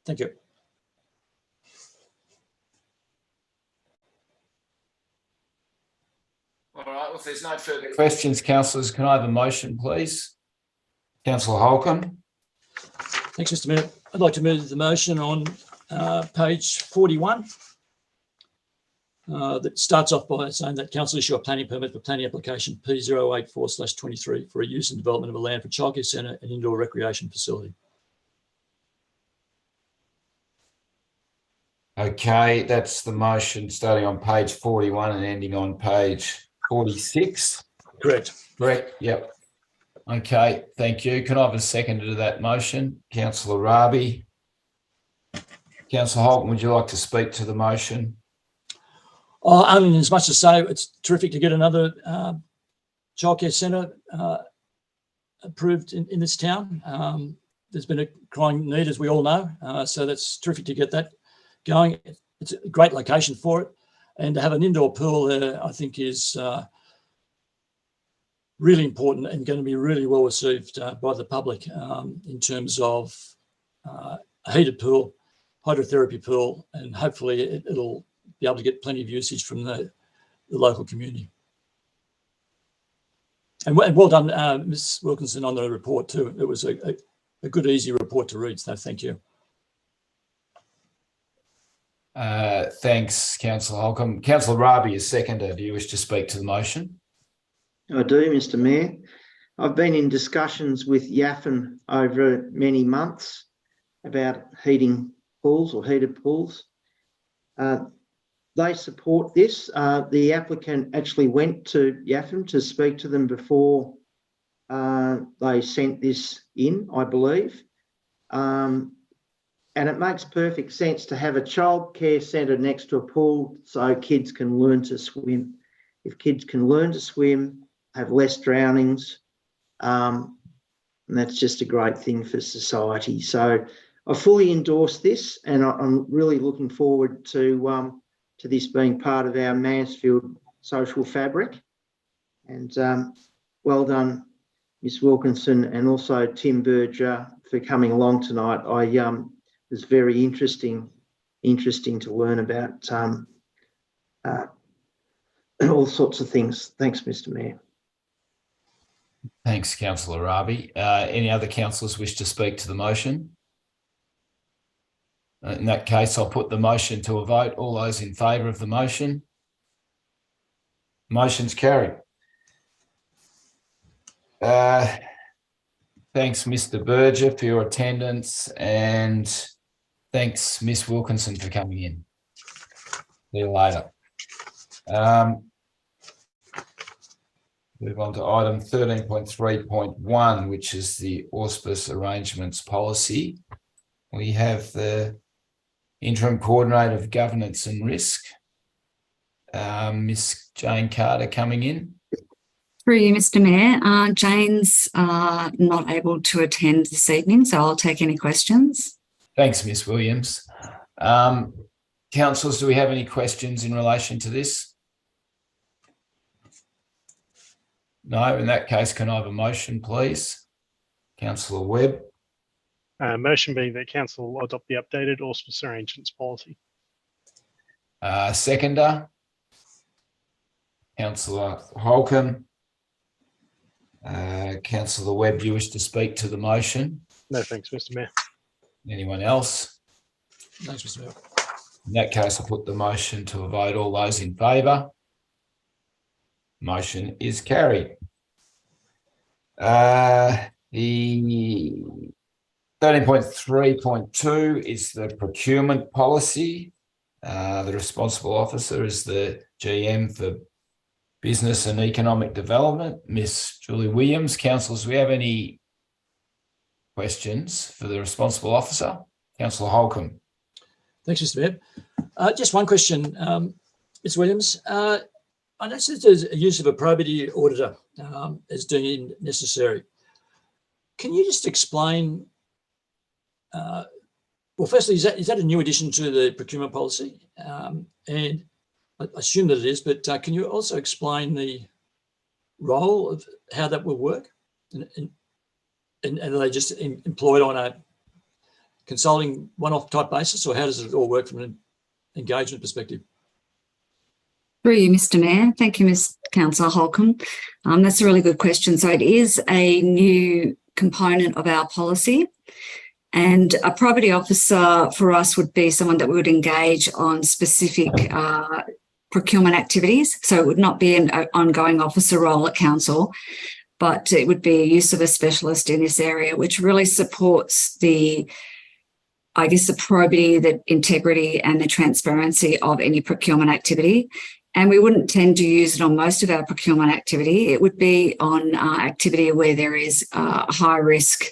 Thank you. All right, well, if there's no further questions, councillors, can I have a motion, please? Councillor Holcomb. Thanks, Mr. Mayor. I'd like to move the motion on page 41. That starts off by saying that council issue a planning permit for planning application P084/23 for a use and development of a land for childcare centre and indoor recreation facility. Okay, that's the motion starting on page 41 and ending on page 46. Correct. Correct, yep. Okay, thank you. Can I have a seconder to that motion? Councillor Rabi. Councillor Holton, would you like to speak to the motion? I mean, as much as say it's terrific to get another childcare centre approved in this town. There's been a crying need, as we all know, so that's terrific to get that going. It's a great location for it, and to have an indoor pool there, I think, is really important and going to be really well received by the public in terms of a heated pool, hydrotherapy pool, and hopefully it'll be able to get plenty of usage from the local community. And well done, Ms. Wilkinson, on the report too. It was a good, easy report to read, so thank you. Thanks, Councillor Holcomb. Councillor Rabi is seconder. Do you wish to speak to the motion? I do, Mr. Mayor. I've been in discussions with Yaffin over many months about heating pools or heated pools. They support this. The applicant actually went to Yaffin to speak to them before they sent this in, I believe. And it makes perfect sense to have a childcare centre next to a pool so kids can learn to swim. If kids can learn to swim, have less drownings, and that's just a great thing for society. So I fully endorse this, and I'm really looking forward to this being part of our Mansfield social fabric. And well done, Ms. Wilkinson, and also Tim Berger for coming along tonight. It was very interesting to learn about all sorts of things. Thanks, Mr. Mayor. Thanks, Councillor Rabi. Any other councillors wish to speak to the motion? In that case, I'll put the motion to a vote. All those in favour of the motion? Motion's carried. Thanks, Mr. Berger, for your attendance, and thanks, Miss Wilkinson, for coming in. See you later. Move on to item 13.3.1, which is the auspice arrangements policy. We have the Interim Coordinator of Governance and Risk, Miss Jane Carter, coming in. Through you, Mr. Mayor. Jane's not able to attend this evening, so I'll take any questions. Thanks, Miss Williams. Councillors, do we have any questions in relation to this? No, in that case, can I have a motion, please? Councillor Webb. Motion being that council adopt the updated auspice arrangements policy. Seconder. Councillor Holcomb. Councillor Webb, do you wish to speak to the motion? No, thanks, Mr. Mayor. Anyone else? Thanks, Mr. Mayor. In that case, I'll put the motion to a vote. All those in favour? Motion is carried. The 13.3.2 is the procurement policy. The responsible officer is the GM for Business and Economic Development, Miss Julie Williams. Councillors, do we have any questions for the responsible officer? Councillor Holcomb. Thanks, Mr. Mayor. Just one question, Ms. Williams. I noticed there's a use of a probity auditor as deemed necessary. Can you just explain, well, firstly, is that a new addition to the procurement policy? And I assume that it is, but can you also explain the role of how that will work? And are they just employed on a consulting one-off type basis, or how does it all work from an engagement perspective? Through you, Mr. Mayor. Thank you, Ms. Councillor Holcomb. That's a really good question. So it is a new component of our policy. And a probity officer for us would be someone that we would engage on specific procurement activities. So it would not be an ongoing officer role at council, but it would be use of a specialist in this area, which really supports the probity, the integrity and the transparency of any procurement activity. And we wouldn't tend to use it on most of our procurement activity. It would be on activity where there is high risk,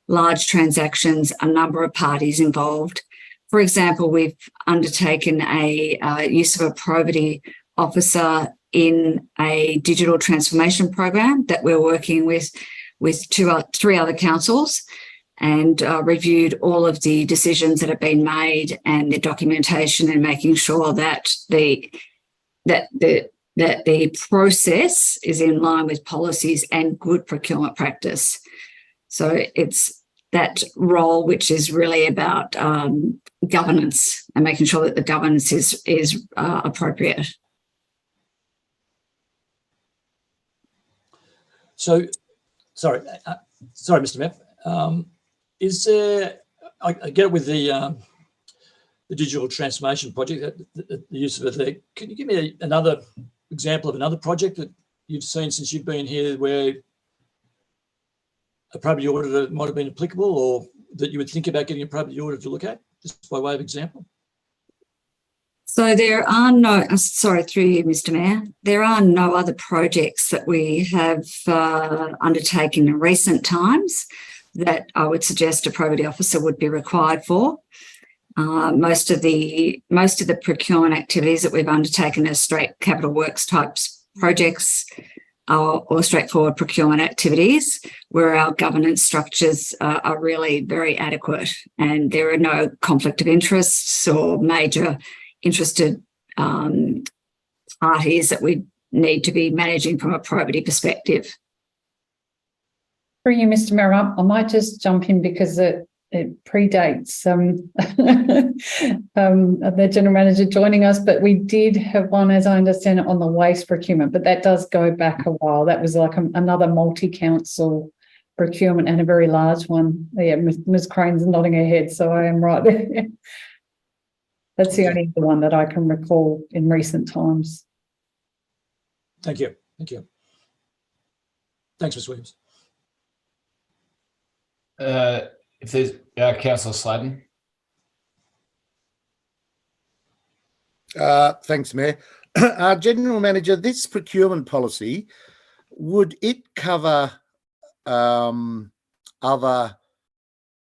large transactions, a number of parties involved. For example, we've undertaken a use of a probity officer in a digital transformation program that we're working with three other councils, and reviewed all of the decisions that have been made and the documentation, and making sure that the process is in line with policies and good procurement practice. So it's that role which is really about governance and making sure that the governance is appropriate. So, sorry, Mr. Mayor. Is there? I get with the digital transformation project, the use of it there. Can you give me another example of another project that you've seen since you've been here where a probity auditor might have been applicable, or that you would think about getting a probity auditor to look at, just by way of example? So there are no, sorry, through you, Mr. Mayor, there are no other projects that we have undertaken in recent times that I would suggest a probity officer would be required for. Most of the procurement activities that we've undertaken as straight capital works types projects or straightforward procurement activities where our governance structures are really very adequate, and there are no conflict of interests or major interested parties that we need to be managing from a probity perspective. For you, Mr. Mayor, I might just jump in because it predates the General Manager joining us, but we did have one, as I understand it, on the waste procurement, but that does go back a while. That was like another multi-council procurement and a very large one. Yeah, Ms. Crane's nodding her head, so I am right there. That's the only one that I can recall in recent times. Thank you. Thank you. Thanks, Ms. Williams. If there's Councillor Sladen. Thanks, Mayor. General Manager, this procurement policy, would it cover other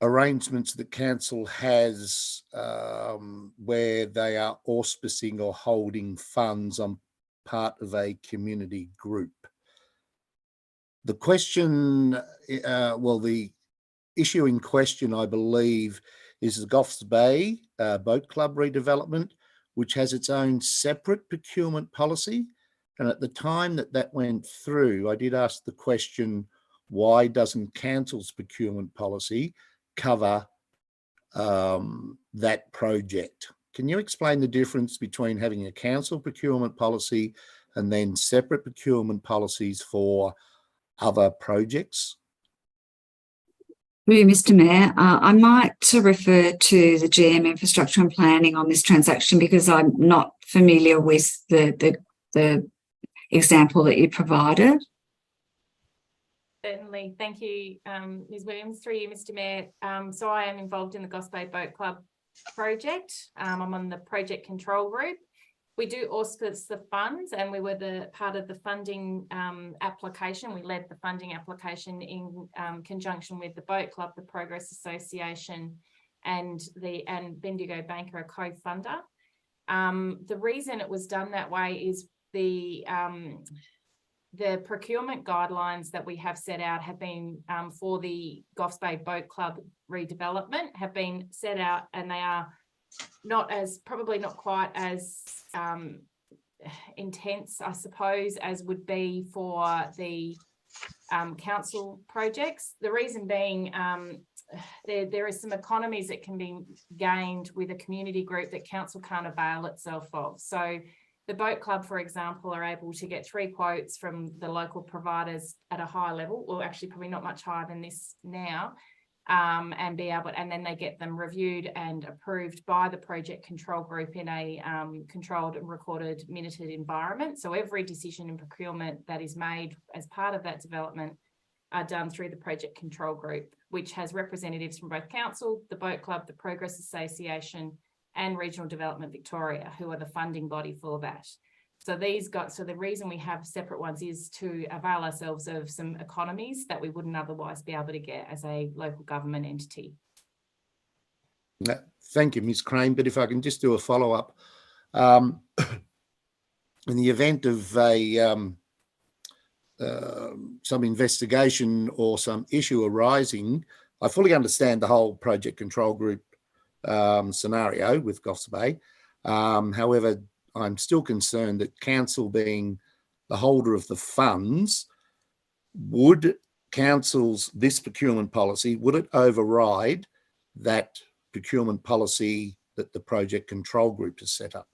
arrangements that council has where they are auspicing or holding funds on part of a community group? The question, the issue in question, I believe, is the Goffs Bay Boat Club redevelopment, which has its own separate procurement policy. And at the time that went through, I did ask the question, why doesn't council's procurement policy cover that project? Can you explain the difference between having a council procurement policy and then separate procurement policies for other projects? Mr. Mayor, I might refer to the GM Infrastructure and Planning on this transaction because I'm not familiar with the example that you provided. Certainly. Thank you, Ms. Williams. Through you, Mr. Mayor. So I am involved in the Goffs Bay Boat Club project. I'm on the project control group. We do auspice the funds, and we were the part of the funding application. We led the funding application in conjunction with the Boat Club, the Progress Association, and Bendigo Bank are a co-funder. The reason it was done that way is the procurement guidelines that we have set out have been for the Goffs Bay Boat Club redevelopment have been set out, and they are probably not quite as intense, I suppose, as would be for the council projects. The reason being there are some economies that can be gained with a community group that council can't avail itself of. So the boat club, for example, are able to get 3 quotes from the local providers at a high level, or actually probably not much higher than this now, and be able, and then they get them reviewed and approved by the project control group in a controlled and recorded minuted environment. So every decision in procurement that is made as part of that development are done through the project control group, which has representatives from both council, the Boat Club, the Progress Association, and Regional Development Victoria, who are the funding body for that. So the reason we have separate ones is to avail ourselves of some economies that we wouldn't otherwise be able to get as a local government entity. Thank you, Ms. Crane. But if I can just do a follow-up. In the event of some investigation or some issue arising, I fully understand the whole project control group scenario with Goss Bay. However, I'm still concerned that council, being the holder of the funds, would council's this procurement policy, would it override that procurement policy that the project control group has set up?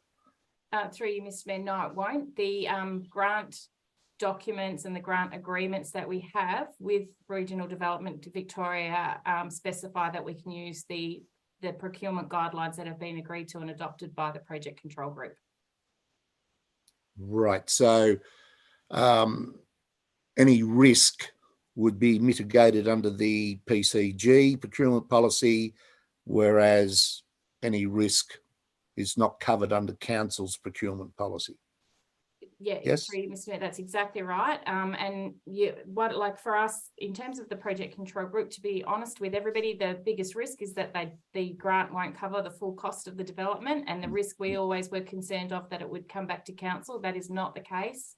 Through you, Mr. Mayor, no, it won't. The grant documents and the grant agreements that we have with Regional Development Victoria specify that we can use the procurement guidelines that have been agreed to and adopted by the project control group. Right. So any risk would be mitigated under the PCG procurement policy, whereas any risk is not covered under council's procurement policy. Yeah, yes, Mr. Mayor, that's exactly right. And for us, in terms of the project control group, to be honest with everybody, the biggest risk is that the grant won't cover the full cost of the development, and the risk we always were concerned of that it would come back to council. That is not the case.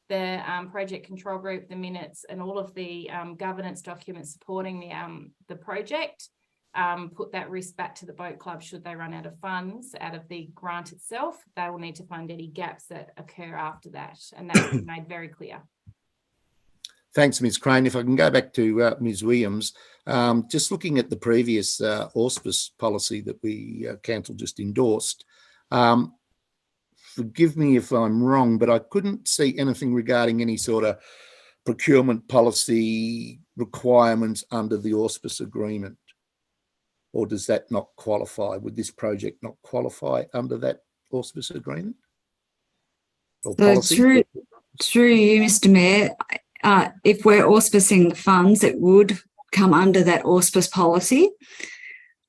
The project control group, the minutes, and all of the governance documents supporting the project put that risk back to the boat club should they run out of funds out of the grant itself. They will need to fund any gaps that occur after that, and that's been made very clear. Thanks, Ms. Crane. If I can go back to Ms. Williams, just looking at the previous auspice policy that we council just endorsed, forgive me if I'm wrong, but I couldn't see anything regarding any sort of procurement policy requirements under the auspice agreement. Or does that not qualify? Would this project not qualify under that auspice agreement? Or policy? Through you, Mr. Mayor, if we're auspicing the funds, it would come under that auspice policy.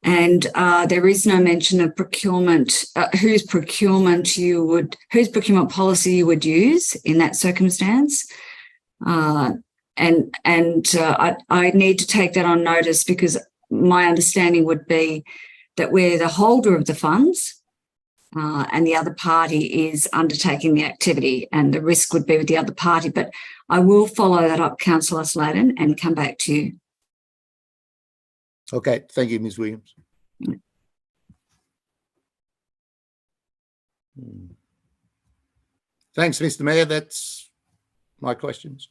And there is no mention of procurement, whose procurement policy you would use in that circumstance. I need to take that on notice, because my understanding would be that we're the holder of the funds and the other party is undertaking the activity, and the risk would be with the other party. But I will follow that up, Councillor Sladen, and come back to you. Okay, thank you, Ms. Williams. Thanks, Mr. Mayor. That's my questions.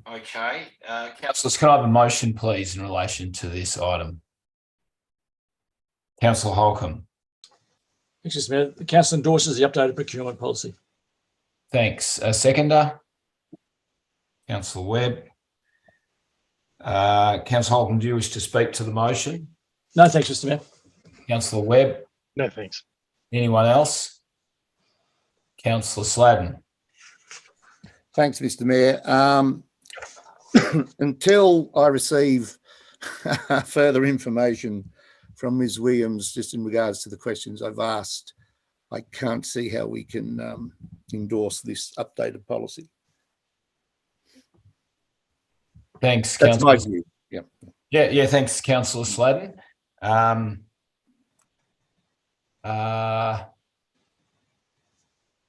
Okay. Councillors, can I have a motion, please, in relation to this item? Councillor Holcomb. Thanks, Mr. Mayor. The council endorses the updated procurement policy. Thanks. A seconder? Councillor Webb. Councillor Holcomb, do you wish to speak to the motion? No, thanks, Mr. Mayor. Councillor Webb. No, thanks. Anyone else? Councillor Sladen. Thanks, Mr. Mayor. Until I receive further information from Ms. Williams, just in regards to the questions I've asked, I can't see how we can endorse this updated policy. Thanks, That's Councillor. my view. Yeah. Thanks, Councillor Sladen.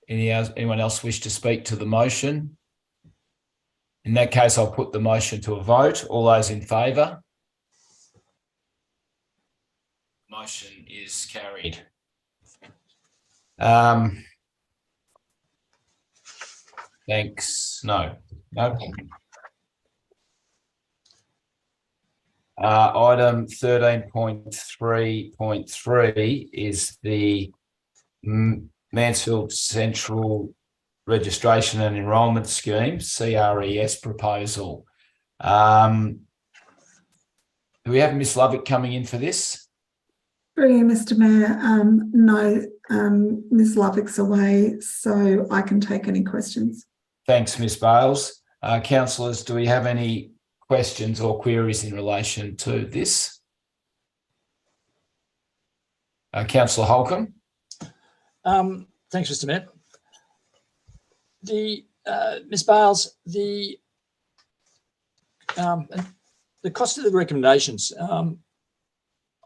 Anyone else wish to speak to the motion? In that case, I'll put the motion to a vote. All those in favour? Motion is carried. Thanks. No. Item 13.3.3 is the Mansfield Central Registration and Enrolment Scheme, CRES proposal. Do we have Ms Lovick coming in for this? Through you, Mr Mayor. No, Ms Lovick's away, so I can take any questions. Thanks, Ms Bales. Councillors, do we have any questions or queries in relation to this? Councillor Holcomb. Thanks, Mr Mayor. Ms Bales, the cost of the recommendations,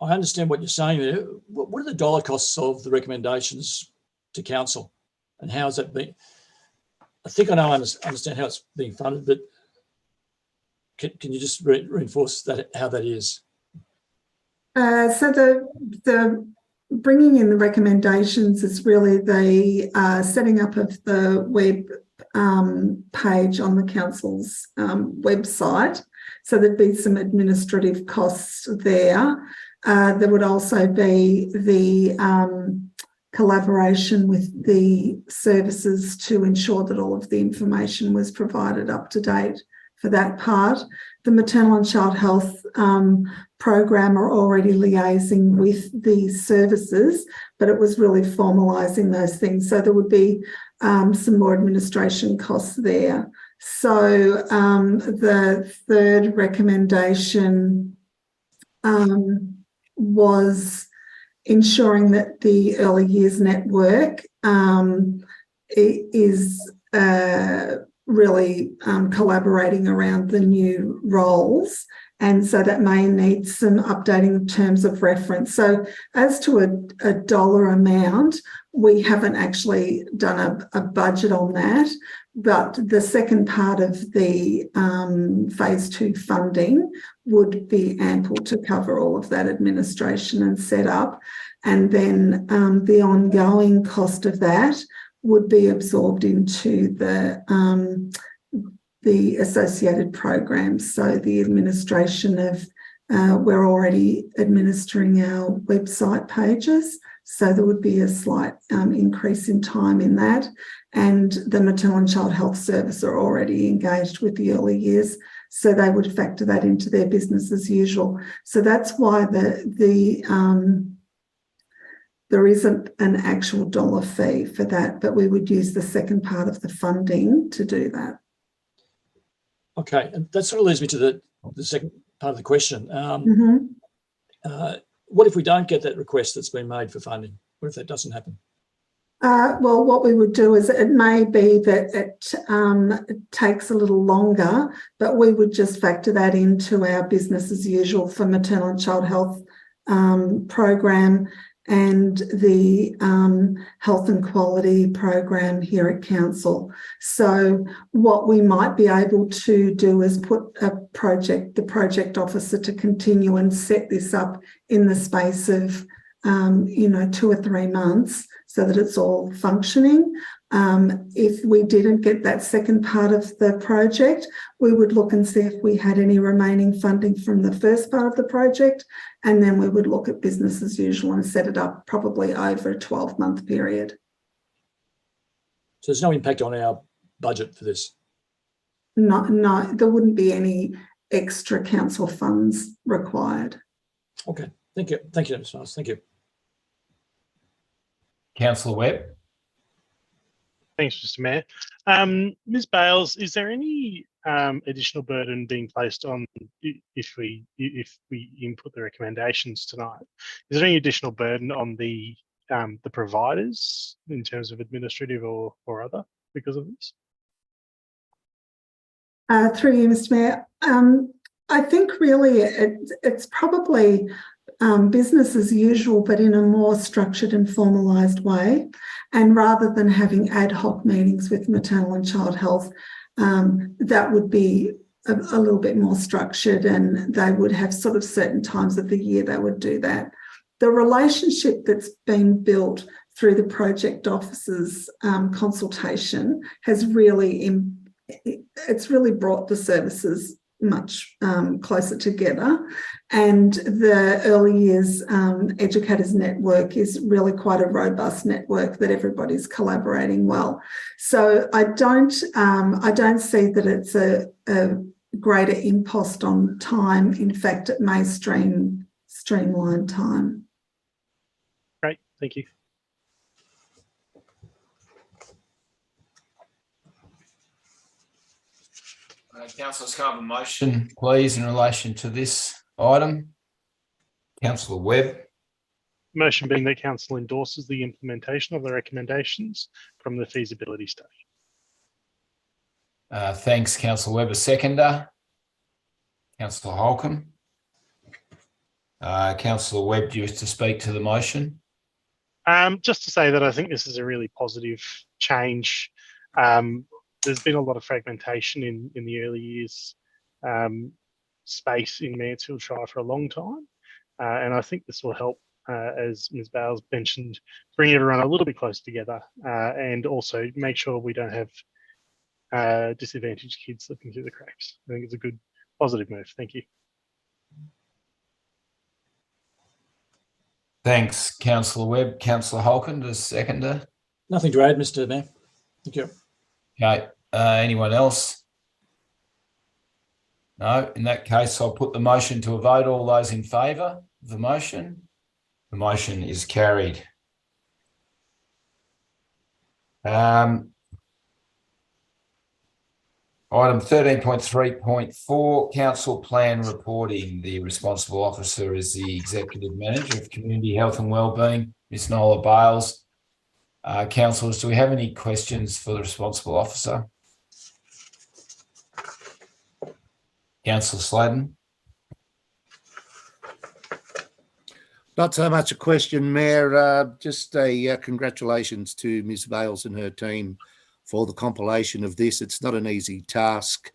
I understand what you're saying there. What are the dollar costs of the recommendations to council, and how has that been? I think I know I understand how it's being funded, but can you just reinforce that, how that is? So the bringing in the recommendations is really the setting up of the web page on the council's website. So there'd be some administrative costs there. There would also be the collaboration with the services to ensure that all of the information was provided up to date for that part. The maternal and child health program are already liaising with the services, but it was really formalising those things. So there would be some more administration costs there. So the third recommendation was ensuring that the early years network is really collaborating around the new roles. And so that may need some updating in terms of reference. So as to a dollar amount, we haven't actually done a budget on that, but the second part of the phase 2 funding would be ample to cover all of that administration and setup. And then the ongoing cost of that would be absorbed into the associated programs. So the administration of, we're already administering our website pages. So there would be a slight increase in time in that. And the maternal and child health service are already engaged with the early years. So they would factor that into their business as usual. So that's why there isn't an actual dollar fee for that, but we would use the second part of the funding to do that. Okay, and that sort of leads me to the second part of the question. What if we don't get that request that's been made for funding? What if that doesn't happen? Well, what we would do is it may be that it takes a little longer, but we would just factor that into our business as usual for maternal and child health program and the health and quality program here at council. So what we might be able to do is put the project officer to continue and set this up in the space of 2 or 3 months so that it's all functioning. If we didn't get that second part of the project, we would look and see if we had any remaining funding from the first part of the project, and then we would look at business as usual and set it up probably over a 12-month period. So there's no impact on our budget for this? No, there wouldn't be any extra council funds required. Okay, thank you. Thank you, Ms. Miles. Thank you. Councillor Webb. Thanks, Mr. Mayor. Ms. Bales, is there any additional burden being placed on if we input the recommendations tonight? Is there any additional burden on the providers in terms of administrative or other because of this? Through you, Mr. Mayor. I think really it's probably business as usual, but in a more structured and formalised way. And rather than having ad hoc meetings with maternal and child health, that would be a little bit more structured, and they would have sort of certain times of the year they would do that. The relationship that's been built through the project officer's consultation has really, it's really brought the services closer together. And the early years educators network is really quite a robust network that everybody's collaborating well. So I don't see that it's a greater impost on time. In fact, it may streamline time. Great, thank you. Councillors, can I have a motion, please, in relation to this item? Councillor Webb. Motion being that council endorses the implementation of the recommendations from the feasibility study. Thanks, Councillor Webb. A seconder? Councillor Holcomb. Councillor Webb, do you wish to speak to the motion? Just to say that I think this is a really positive change. There's been a lot of fragmentation in the early years space in Mansfield Shire for a long time. And I think this will help, as Ms. Bales mentioned, bring everyone a little bit closer together and also make sure we don't have disadvantaged kids slipping through the cracks. I think it's a good, positive move. Thank you. Thanks, Councillor Webb. Councillor Holcomb, the seconder. Nothing to add, Mr. Mayor. Thank you. Okay. Anyone else? No. In that case, I'll put the motion to a vote. All those in favour of the motion? The motion is carried. Item 13.3.4, Council Plan Reporting. The responsible officer is the Executive Manager of Community Health and Wellbeing, Ms. Nola Bales. Councillors, do we have any questions for the responsible officer? Councillor Sladen. Not so much a question, Mayor, just a congratulations to Ms. Bales and her team for the compilation of this. It's not an easy task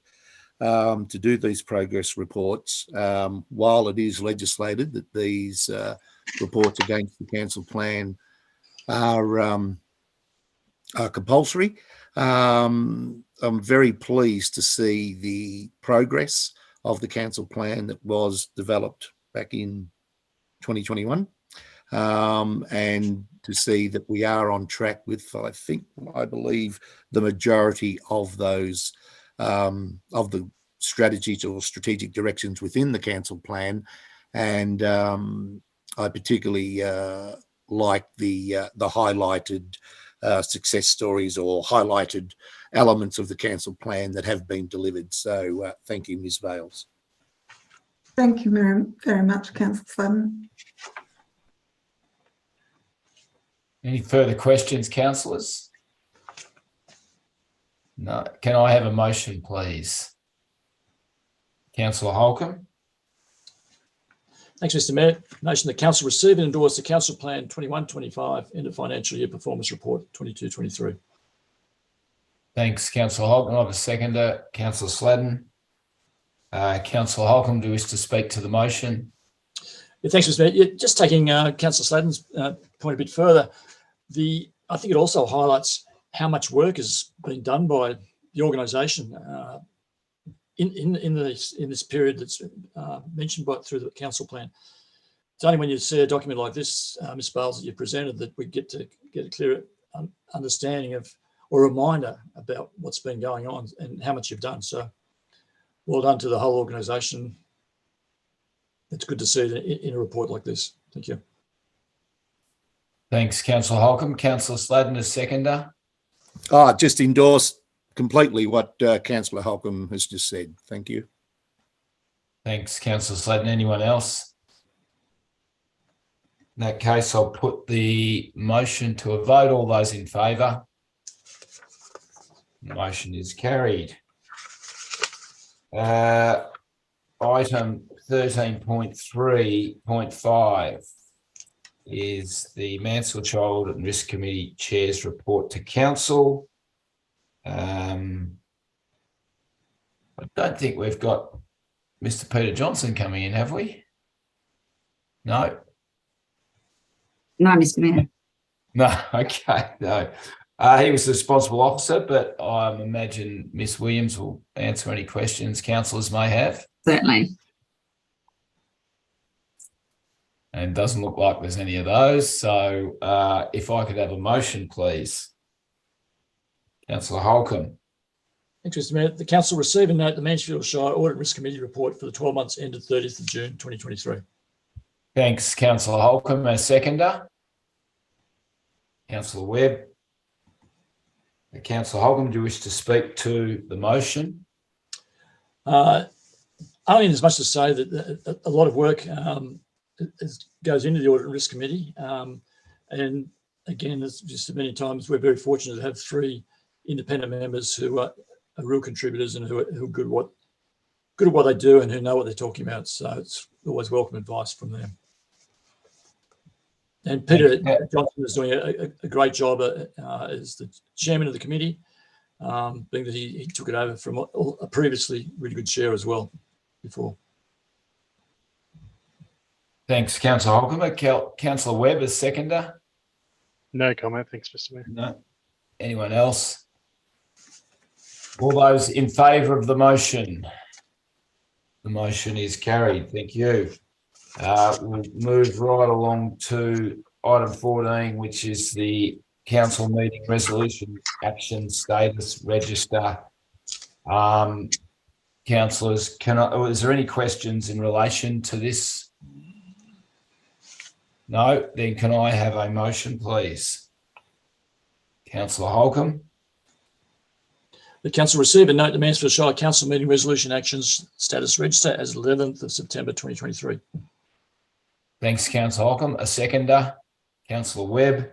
to do these progress reports. While it is legislated that these reports against the council plan are compulsory, I'm very pleased to see the progress of the council plan that was developed back in 2021, and to see that we are on track with, I believe, the majority of those of the strategies or strategic directions within the council plan. And I particularly like the highlighted success stories or highlighted elements of the council plan that have been delivered. So thank you, Ms. Bales. Thank you very much, Councillor Sladen. Any further questions, councillors? No. Can I have a motion, please? Councillor Holcomb. Thanks, Mr. Mayor. Motion that council receive and endorse the council plan 21-25 end of financial year performance report 22-23. Thanks, Councillor Holcomb. I have a seconder, Councillor Sladen. Councillor Holcomb, do you wish to speak to the motion? Yeah, thanks, Mr. Mayor. Yeah, just taking Councillor Sladen's point a bit further, I think it also highlights how much work has been done by the organisation in this period that's mentioned through the council plan. It's only when you see a document like this, Ms. Bales, that you presented, that we get to get a clearer understanding of, or reminder about what's been going on and how much you've done. So well done to the whole organisation. It's good to see it in a report like this. Thank you. Thanks, Councillor Holcomb. Councillor Sladen, a seconder. Just endorse completely what Councillor Holcomb has just said. Thank you. Thanks, Councillor Sladen. Anyone else? In that case, I'll put the motion to a vote. All those in favour? The motion is carried. Item 13.3.5 is the Mansfield Child and Risk Committee Chair's report to Council. I don't think we've got Mr. Peter Johnson coming in, have we? No. No, Mr. Mayor. No, okay, no. He was the responsible officer, but I imagine Ms Williams will answer any questions councillors may have. Certainly. And it doesn't look like there's any of those. So if I could have a motion, please. Councillor Holcomb. Thanks, Mr Mayor. The council receive and note the Mansfield Shire Audit Risk Committee report for the 12 months ended 30th of June 2023. Thanks, Councillor Holcomb. A seconder. Councillor Webb. Councillor Holcomb, do you wish to speak to the motion? Only as much to say that a lot of work goes into the Audit and Risk Committee. And again, as just many times, we're very fortunate to have 3 independent members who are real contributors and who are good at what they do and who know what they're talking about. So it's always welcome advice from them. And Peter Johnson is doing a great job as the chairman of the committee, being that he took it over from a previously really good chair as well before. Thanks, Councillor Holcomb. Councillor Webb, as seconder. No comment. Thanks, Mr Mayor. No. Anyone else? All those in favour of the motion? The motion is carried. Thank you. We'll move right along to item 14, which is the council meeting resolution action status register. Councillors, is there any questions in relation to this? No? Then can I have a motion, please? Councillor Holcomb. The council receive and note the Mansfield Shire Council Meeting Resolution Actions Status Register as 11th of September 2023. Thanks, Councillor Holcomb. A seconder, Councillor Webb.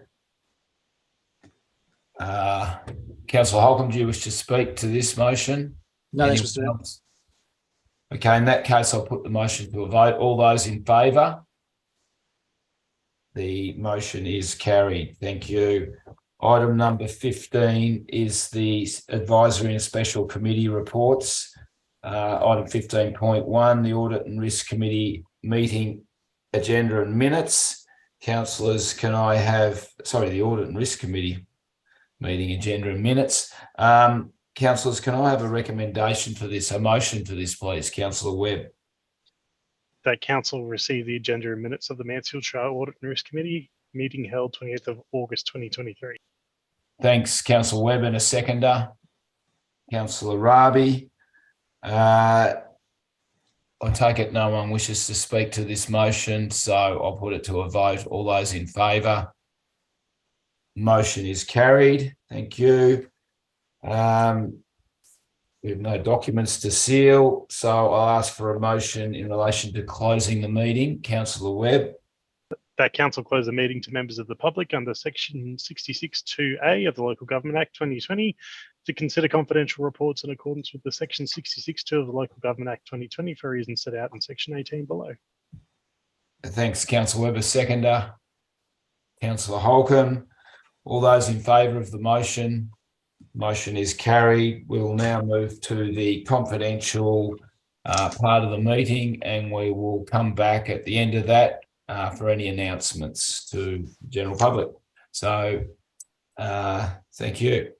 Councillor Holcomb, do you wish to speak to this motion? No, thanks, Mr. Mayor. Okay, in that case, I'll put the motion to a vote. All those in favour? The motion is carried. Thank you. Item number 15 is the advisory and special committee reports. Item 15.1, the Audit and Risk Committee meeting agenda and minutes. Councillors, can I have, the Audit and Risk Committee meeting agenda and minutes. Councillors, can I have a recommendation for this, a motion for this, please? Councillor Webb. That council receive the agenda and minutes of the Mansfield Shire Audit and Risk Committee meeting held 28th of August 2023. Thanks, Councillor Webb. And a seconder, Councillor Rabi. I take it no one wishes to speak to this motion, so I'll put it to a vote. All those in favour? Motion is carried. Thank you. We have no documents to seal, so I'll ask for a motion in relation to closing the meeting. Councillor Webb. That council close the meeting to members of the public under section 66(2)(a) of the Local Government Act 2020 to consider confidential reports in accordance with the section 66(2) of the Local Government Act 2020 for reasons set out in section 18 below. Thanks, Councillor Webb. A seconder, Councillor Holcomb. All those in favour of the motion? Motion is carried. We will now move to the confidential part of the meeting, and we will come back at the end of that for any announcements to the general public. So thank you.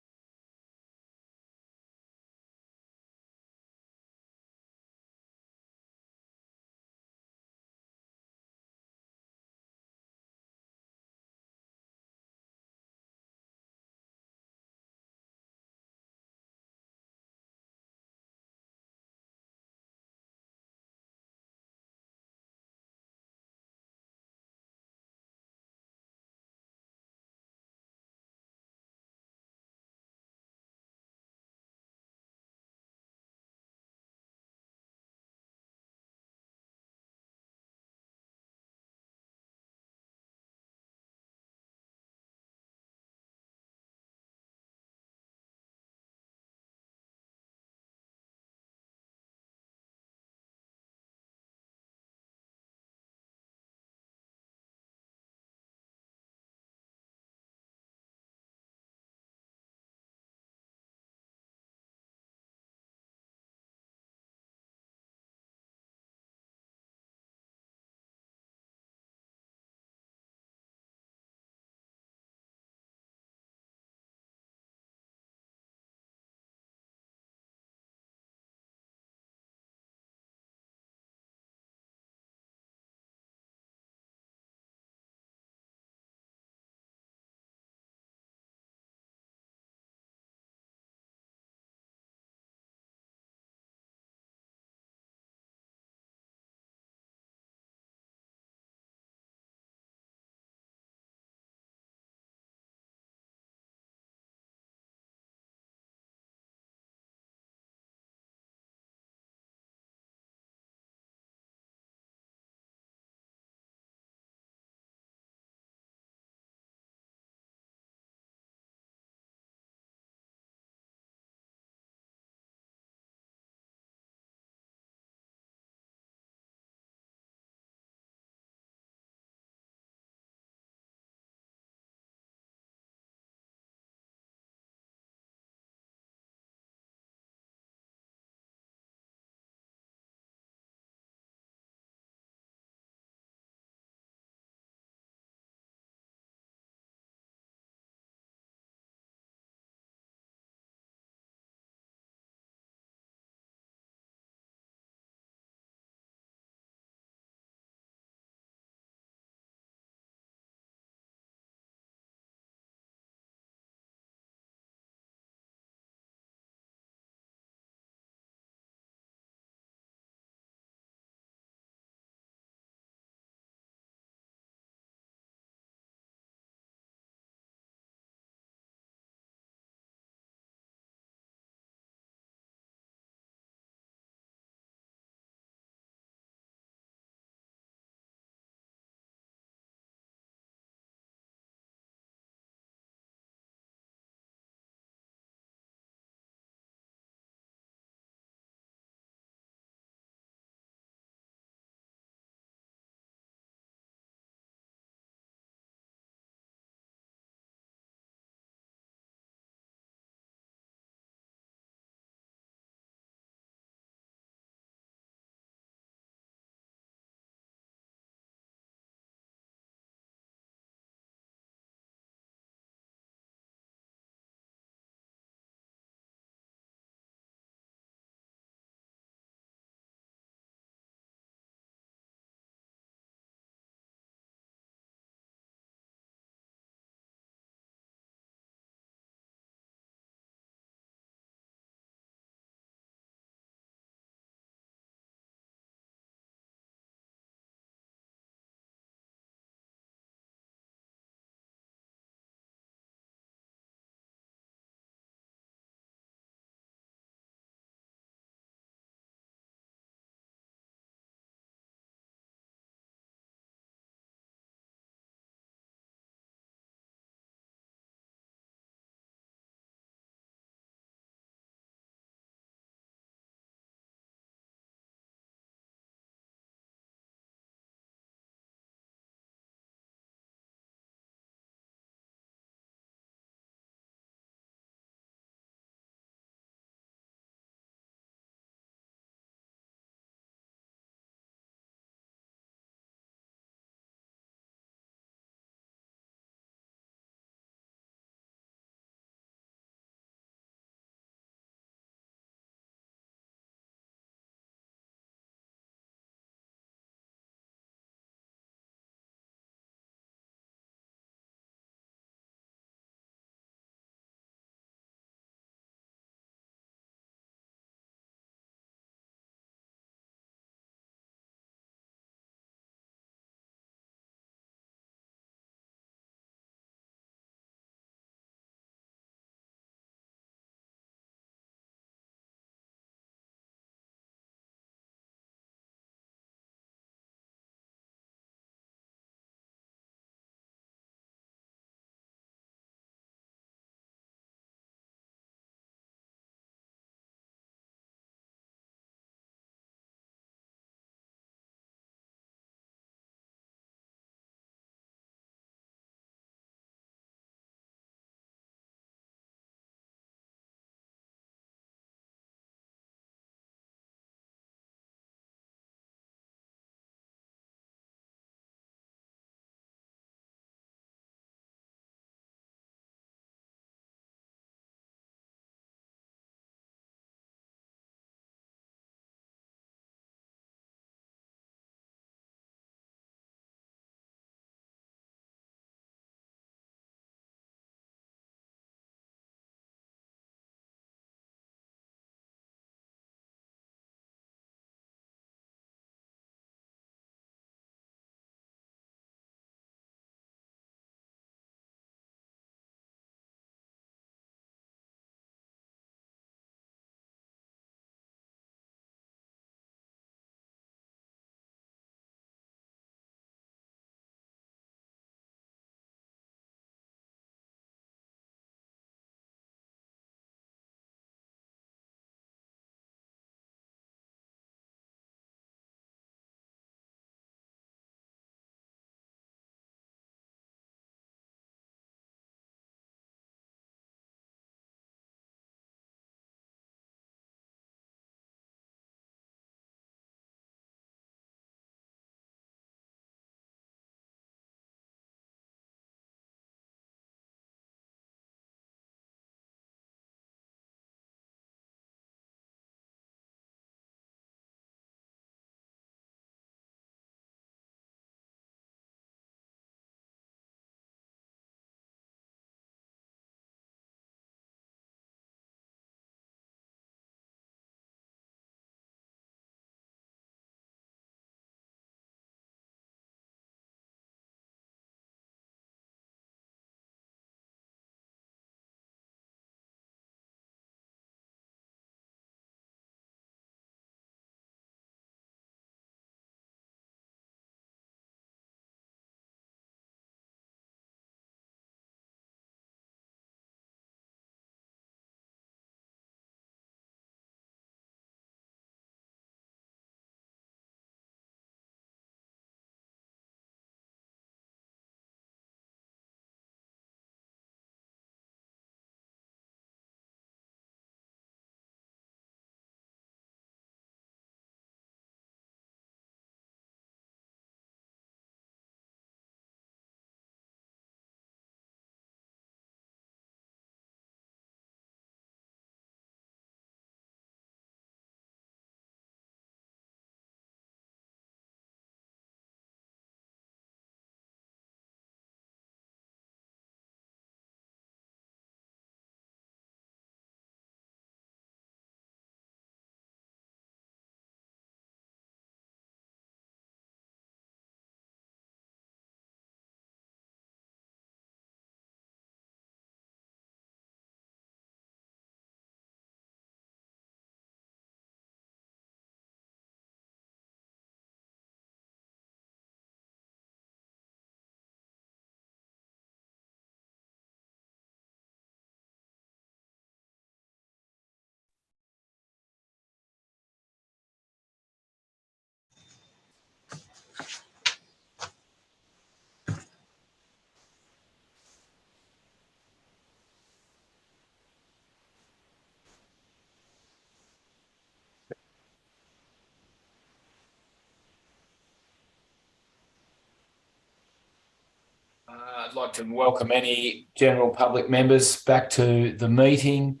I'd like to welcome any general public members back to the meeting.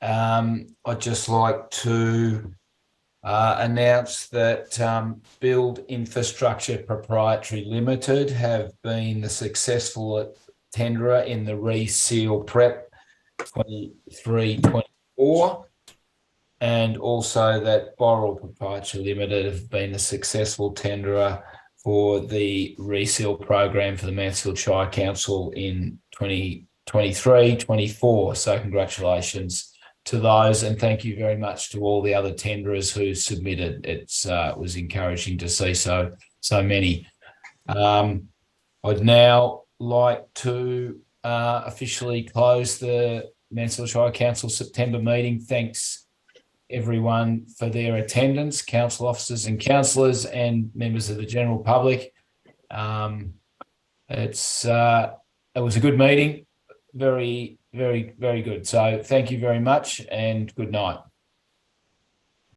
I'd just like to announce that Build Infrastructure Proprietary Limited have been the successful tenderer in the reseal prep 23-24, and also that Boral Proprietary Limited have been the successful tenderer for the reseal program for the Mansfield Shire Council in 2023-24. So congratulations to those, and thank you very much to all the other tenderers who submitted. It was encouraging to see so many. I'd now like to officially close the Mansfield Shire Council September meeting. Thanks everyone for their attendance, council officers and councillors and members of the general public. It was a good meeting, very, very, very good. So thank you very much and good night.